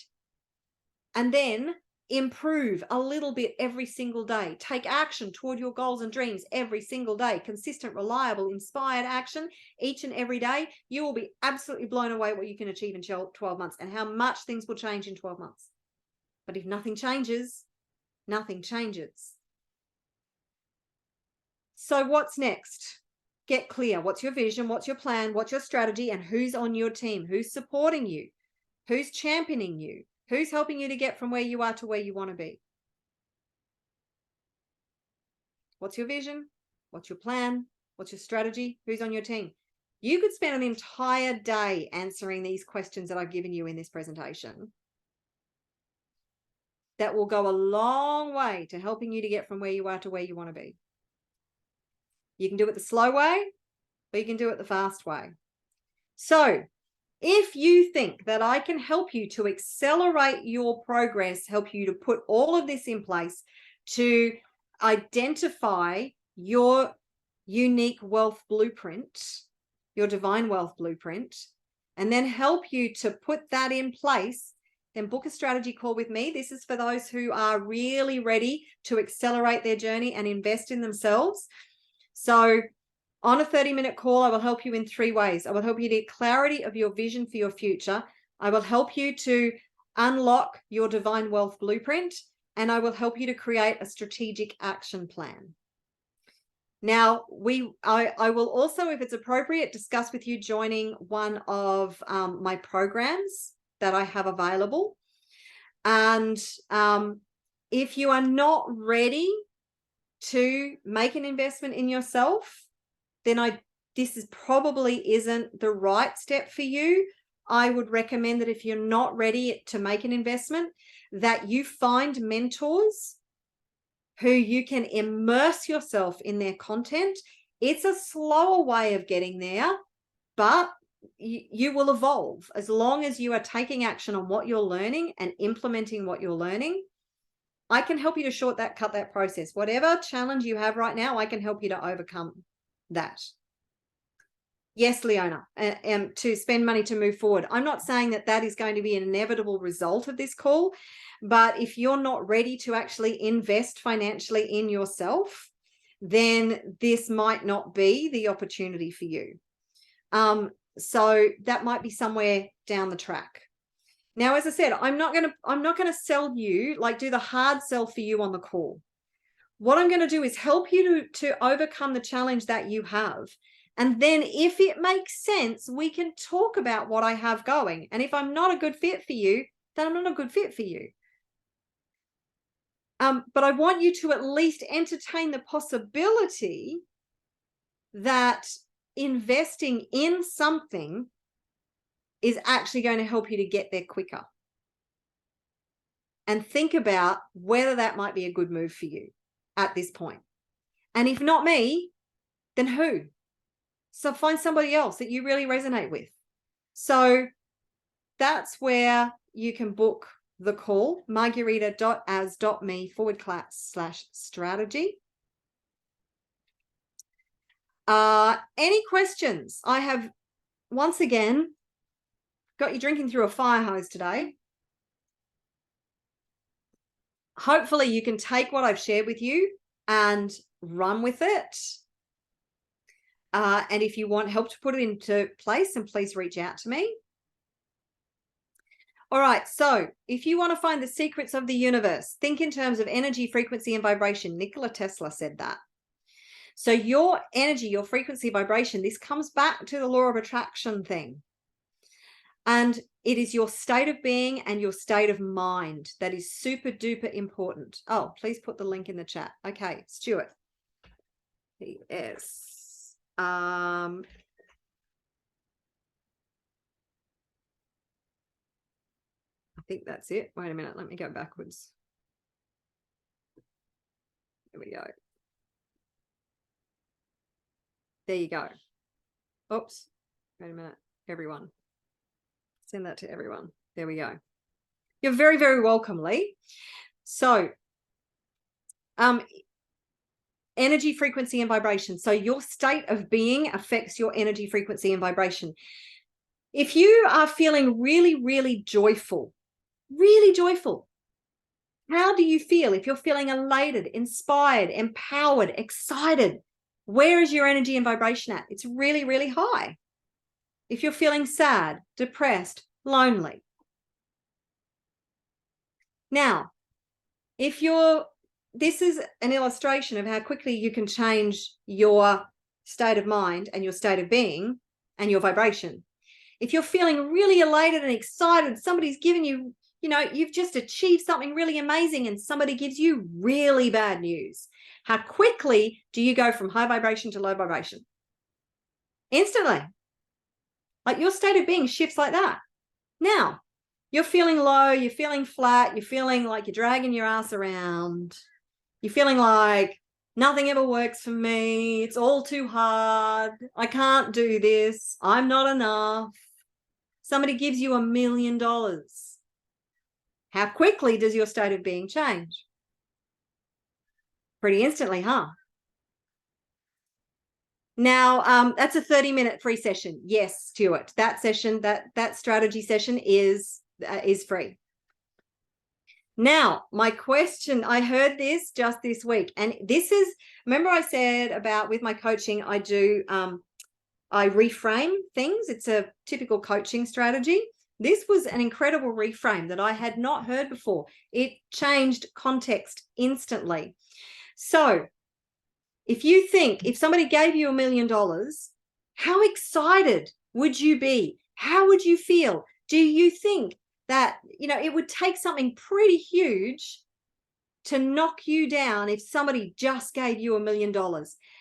and then improve a little bit every single day. Take action toward your goals and dreams every single day. Consistent, reliable, inspired action each and every day. You will be absolutely blown away what you can achieve in 12 months and how much things will change in 12 months. But if nothing changes, nothing changes. So what's next? Get clear. What's your vision? What's your plan? What's your strategy? And who's on your team? Who's supporting you? Who's championing you? Who's helping you to get from where you are to where you want to be? What's your vision? What's your plan? What's your strategy? Who's on your team? You could spend an entire day answering these questions that I've given you in this presentation. That will go a long way to helping you to get from where you are to where you want to be. You can do it the slow way, or you can do it the fast way. So if you think that I can help you to accelerate your progress, help you to put all of this in place to identify your unique wealth blueprint, your divine wealth blueprint, and then help you to put that in place, then book a strategy call with me. This is for those who are really ready to accelerate their journey and invest in themselves. So on a 30-minute call, I will help you in 3 ways. I will help you to get clarity of your vision for your future. I will help you to unlock your divine wealth blueprint, and I will help you to create a strategic action plan. Now, I will also, if it's appropriate, discuss with you joining one of my programs that I have available. And if you are not ready to make an investment in yourself, then this probably isn't the right step for you. I would recommend that if you're not ready to make an investment, that you find mentors who you can immerse yourself in their content. It's a slower way of getting there, but you will evolve as long as you are taking action on what you're learning and implementing what you're learning. I can help you to cut that process. Whatever challenge you have right now, I can help you to overcome that. Yes, Leona, and to spend money to move forward. I'm not saying that that is going to be an inevitable result of this call, but if you're not ready to actually invest financially in yourself, then this might not be the opportunity for you. So that might be somewhere down the track. Now, as I said, I'm not going to sell you, like do the hard sell for you on the call. What I'm going to do is help you to overcome the challenge that you have. And then if it makes sense, we can talk about what I have going. And if I'm not a good fit for you, then I'm not a good fit for you. But I want you to at least entertain the possibility that investing in something is actually going to help you to get there quicker. And think about whether that might be a good move for you at this point. And if not me, then who? So find somebody else that you really resonate with. So that's where you can book the call, marguerita.as.me/strategy. Any questions? I have, once again, Got you drinking through a fire hose today. Hopefully you can take what I've shared with you and run with it. And if you want help to put it into place, then please reach out to me. All right, so if you want to find the secrets of the universe, think in terms of energy, frequency, and vibration. Nikola Tesla said that. So your energy, your frequency, vibration, this comes back to the law of attraction thing. And it is your state of being and your state of mind that is super duper important. Oh, please put the link in the chat. Okay, Stuart. Yes. I think that's it. Wait a minute. Let me go backwards. There we go. There you go. Oops. Wait a minute. Everyone. Send that to everyone. There we go. You're very, very welcome, Lee. So, energy, frequency, and vibration. So your state of being affects your energy, frequency, and vibration. If you are feeling really, really joyful, how do you feel? If you're feeling elated, inspired, empowered, excited, where is your energy and vibration at? It's really, really high. If you're feeling sad, depressed, lonely. Now, this is an illustration of how quickly you can change your state of mind and your state of being and your vibration. If you're feeling really elated and excited, somebody's given you, you've just achieved something really amazing and somebody gives you really bad news. How quickly do you go from high vibration to low vibration? Instantly. Like your state of being shifts like that. Now, you're feeling low, you're feeling flat, you're feeling like you're dragging your ass around. You're feeling like nothing ever works for me. It's all too hard. I can't do this. I'm not enough. Somebody gives you $1 million. How quickly does your state of being change? Pretty instantly, huh? Now, that's a 30-minute free session. Yes, Stuart. That session, that strategy session is free. Now, my question, I heard this just this week, and this is, remember I said about with my coaching, I reframe things. It's a typical coaching strategy. This was an incredible reframe that I had not heard before. It changed context instantly. So if somebody gave you $1 million, how excited would you be? How would you feel? Do you think that, it would take something pretty huge to knock you down if somebody just gave you $1 million?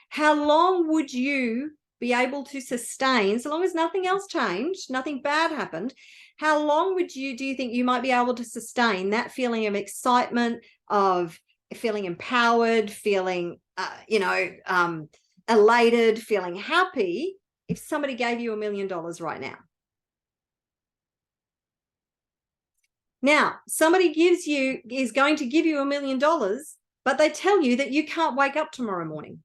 How long would you be able to sustain, so long as nothing else changed, nothing bad happened, how long do you think you might be able to sustain that feeling of excitement, of feeling empowered, feeling, elated, feeling happy if somebody gave you $1 million right now? Now, somebody is going to give you $1 million, but they tell you that you can't wake up tomorrow morning.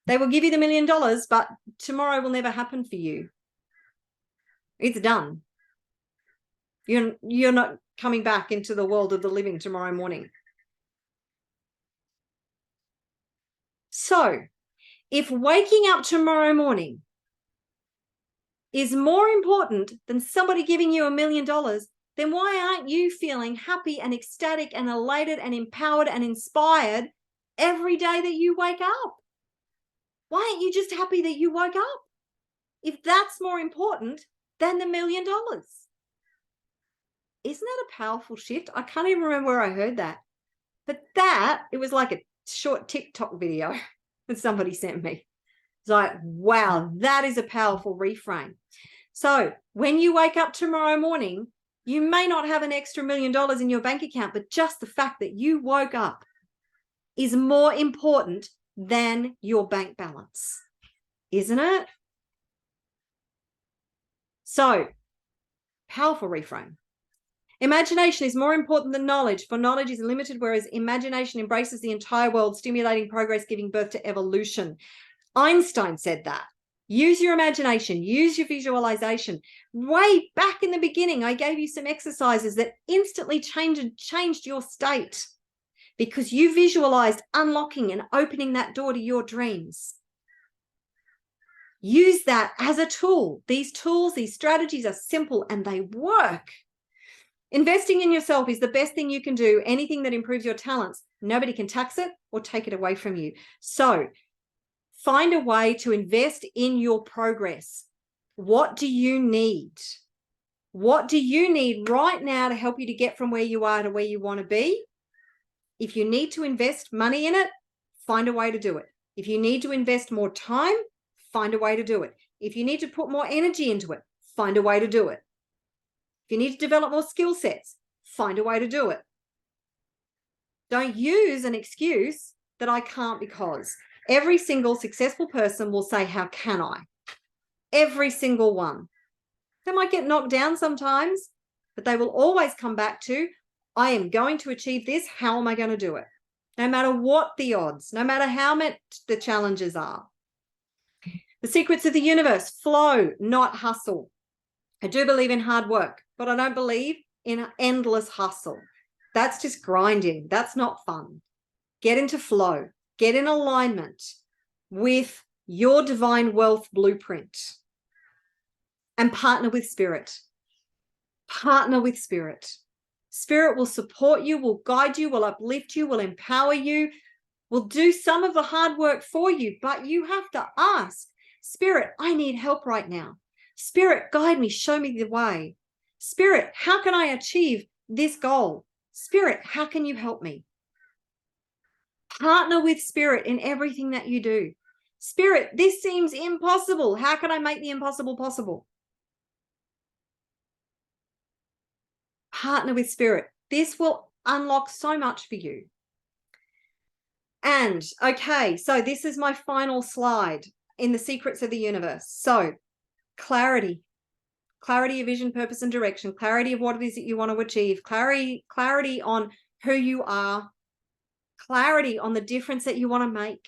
They will give you the $1 million, but tomorrow will never happen for you. It's done. You're not coming back into the world of the living tomorrow morning. So, if waking up tomorrow morning is more important than somebody giving you $1 million, then why aren't you feeling happy and ecstatic and elated and empowered and inspired every day that you wake up? Why aren't you just happy that you woke up? If that's more important than the $1 million. Isn't that a powerful shift? I can't even remember where I heard that. But it was like a short TikTok video that somebody sent me. It's like, wow, that is a powerful reframe. So when you wake up tomorrow morning, you may not have an extra $1 million in your bank account, but just the fact that you woke up is more important than your bank balance, isn't it? So, powerful reframe. Imagination is more important than knowledge, for knowledge is limited, whereas imagination embraces the entire world, stimulating progress, giving birth to evolution. Einstein said that. Use your imagination, use your visualization. Way back in the beginning, I gave you some exercises that instantly changed your state because you visualized unlocking and opening that door to your dreams. Use that as a tool. These tools, these strategies are simple and they work. Investing in yourself is the best thing you can do. Anything that improves your talents, nobody can tax it or take it away from you. So find a way to invest in your progress. What do you need? What do you need right now to help you to get from where you are to where you want to be? If you need to invest money in it, find a way to do it. If you need to invest more time, find a way to do it. If you need to put more energy into it, find a way to do it. If you need to develop more skill sets, find a way to do it. Don't use an excuse that I can't because. Every single successful person will say, how can I? Every single one. They might get knocked down sometimes, but they will always come back to, I am going to achieve this. How am I going to do it? No matter what the odds, no matter how much the challenges are. The secrets of the universe: flow, not hustle. I do believe in hard work, but I don't believe in endless hustle. That's just grinding. That's not fun. Get into flow. Get in alignment with your divine wealth blueprint and partner with spirit. Partner with spirit. Spirit will support you, will guide you, will uplift you, will empower you, will do some of the hard work for you, but you have to ask, Spirit, I need help right now. Spirit, guide me, show me the way. Spirit, how can I achieve this goal? Spirit, how can you help me? Partner with spirit in everything that you do. Spirit, this seems impossible. How can I make the impossible possible? Partner with spirit. This will unlock so much for you. And okay, so this is my final slide in the secrets of the universe. So clarity of vision, purpose, and direction, clarity of what it is that you want to achieve, clarity on who you are, clarity on the difference that you want to make,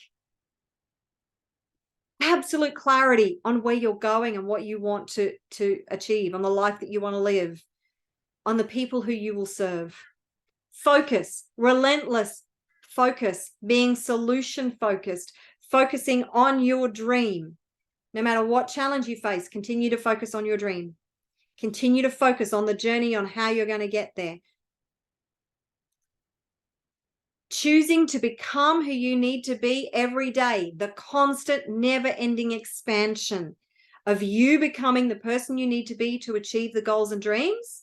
absolute clarity on where you're going and what you want to achieve, on the life that you want to live, on the people who you will serve. Focus, relentless focus, being solution focused, focusing on your dream. No matter what challenge you face, continue to focus on your dream. Continue to focus on the journey, on how you're going to get there. Choosing to become who you need to be every day, the constant, never-ending expansion of you becoming the person you need to be to achieve the goals and dreams.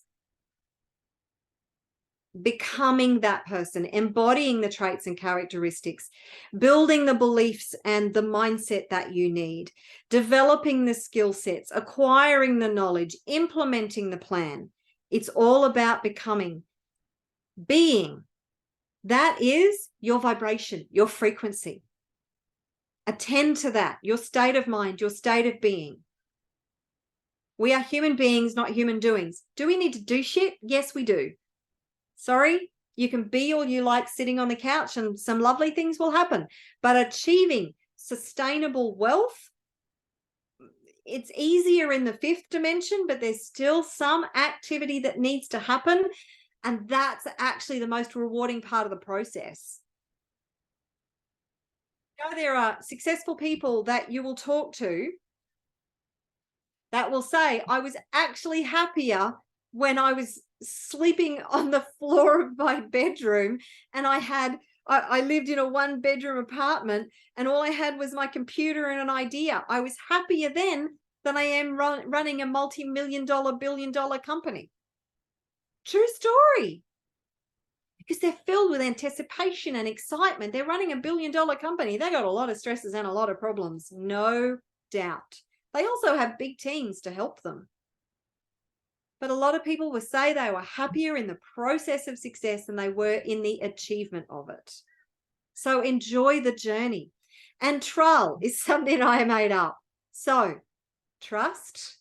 Becoming that person, embodying the traits and characteristics, building the beliefs and the mindset that you need, developing the skill sets, acquiring the knowledge, implementing the plan. It's all about becoming. Being. That is your vibration, your frequency. Attend to that, your state of mind, your state of being. We are human beings, not human doings. Do we need to do shit? Yes, we do. Sorry, you can be all you like sitting on the couch and some lovely things will happen. But achieving sustainable wealth, it's easier in the fifth dimension, but there's still some activity that needs to happen. And that's actually the most rewarding part of the process. You know, there are successful people that you will talk to that will say, I was actually happier when I was sleeping on the floor of my bedroom and I lived in a 1-bedroom apartment and all I had was my computer and an idea. I was happier then than I am running a multi-million-dollar, billion-dollar company. True story. Because they're filled with anticipation and excitement. They're running a billion-dollar company. They got a lot of stresses and a lot of problems, no doubt. They also have big teams to help them. But a lot of people will say they were happier in the process of success than they were in the achievement of it. So enjoy the journey. And trial is something I made up. So trust,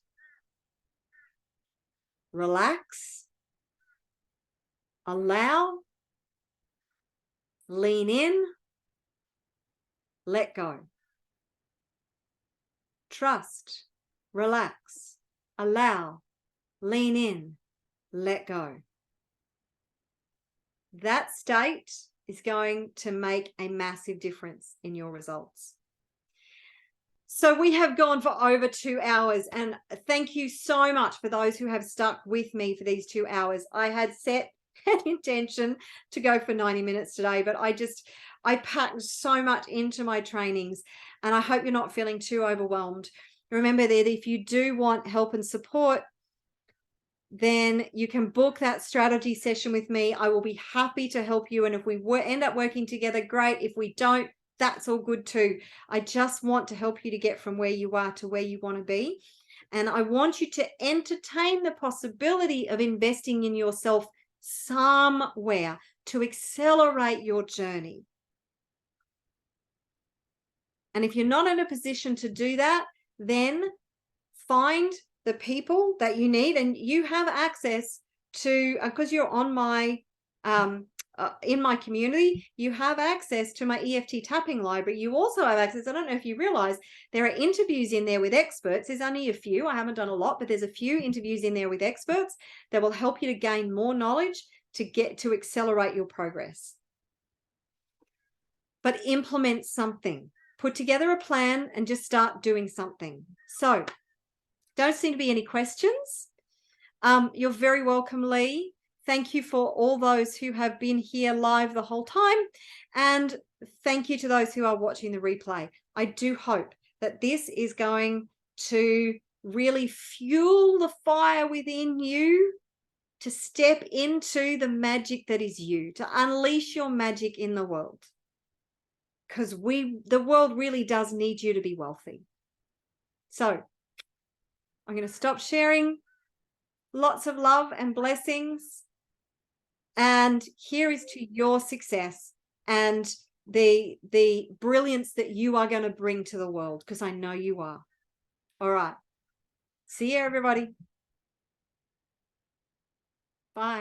relax, allow, lean in, let go. trust, relax, allow, lean in, let go. That state is going to make a massive difference in your results. So we have gone for over 2 hours, and thank you so much for those who have stuck with me for these 2 hours. I had set an intention to go for 90 minutes today, but I packed so much into my trainings, and I hope you're not feeling too overwhelmed. Remember that if you do want help and support, then you can book that strategy session with me. I will be happy to help you. And if we end up working together, great. If we don't, that's all good too. I just want to help you to get from where you are to where you want to be. And I want you to entertain the possibility of investing in yourself somewhere to accelerate your journey. And if you're not in a position to do that, then find the people that you need, and you have access to, because you're on my in my community, you have access to my EFT tapping library. You also have access, I don't know if you realize, there are interviews in there with experts. There's only a few, I haven't done a lot, but there's a few interviews in there with experts that will help you to gain more knowledge to accelerate your progress. But implement something, put together a plan and just start doing something. So don't seem to be any questions. You're very welcome, Lee. Thank you for all those who have been here live the whole time. And thank you to those who are watching the replay. I do hope that this is going to really fuel the fire within you to step into the magic that is you, to unleash your magic in the world. Because the world really does need you to be wealthy. So I'm going to stop sharing. Lots of love and blessings. And here is to your success and the brilliance that you are going to bring to the world, because I know you are. All right. See you, everybody. Bye.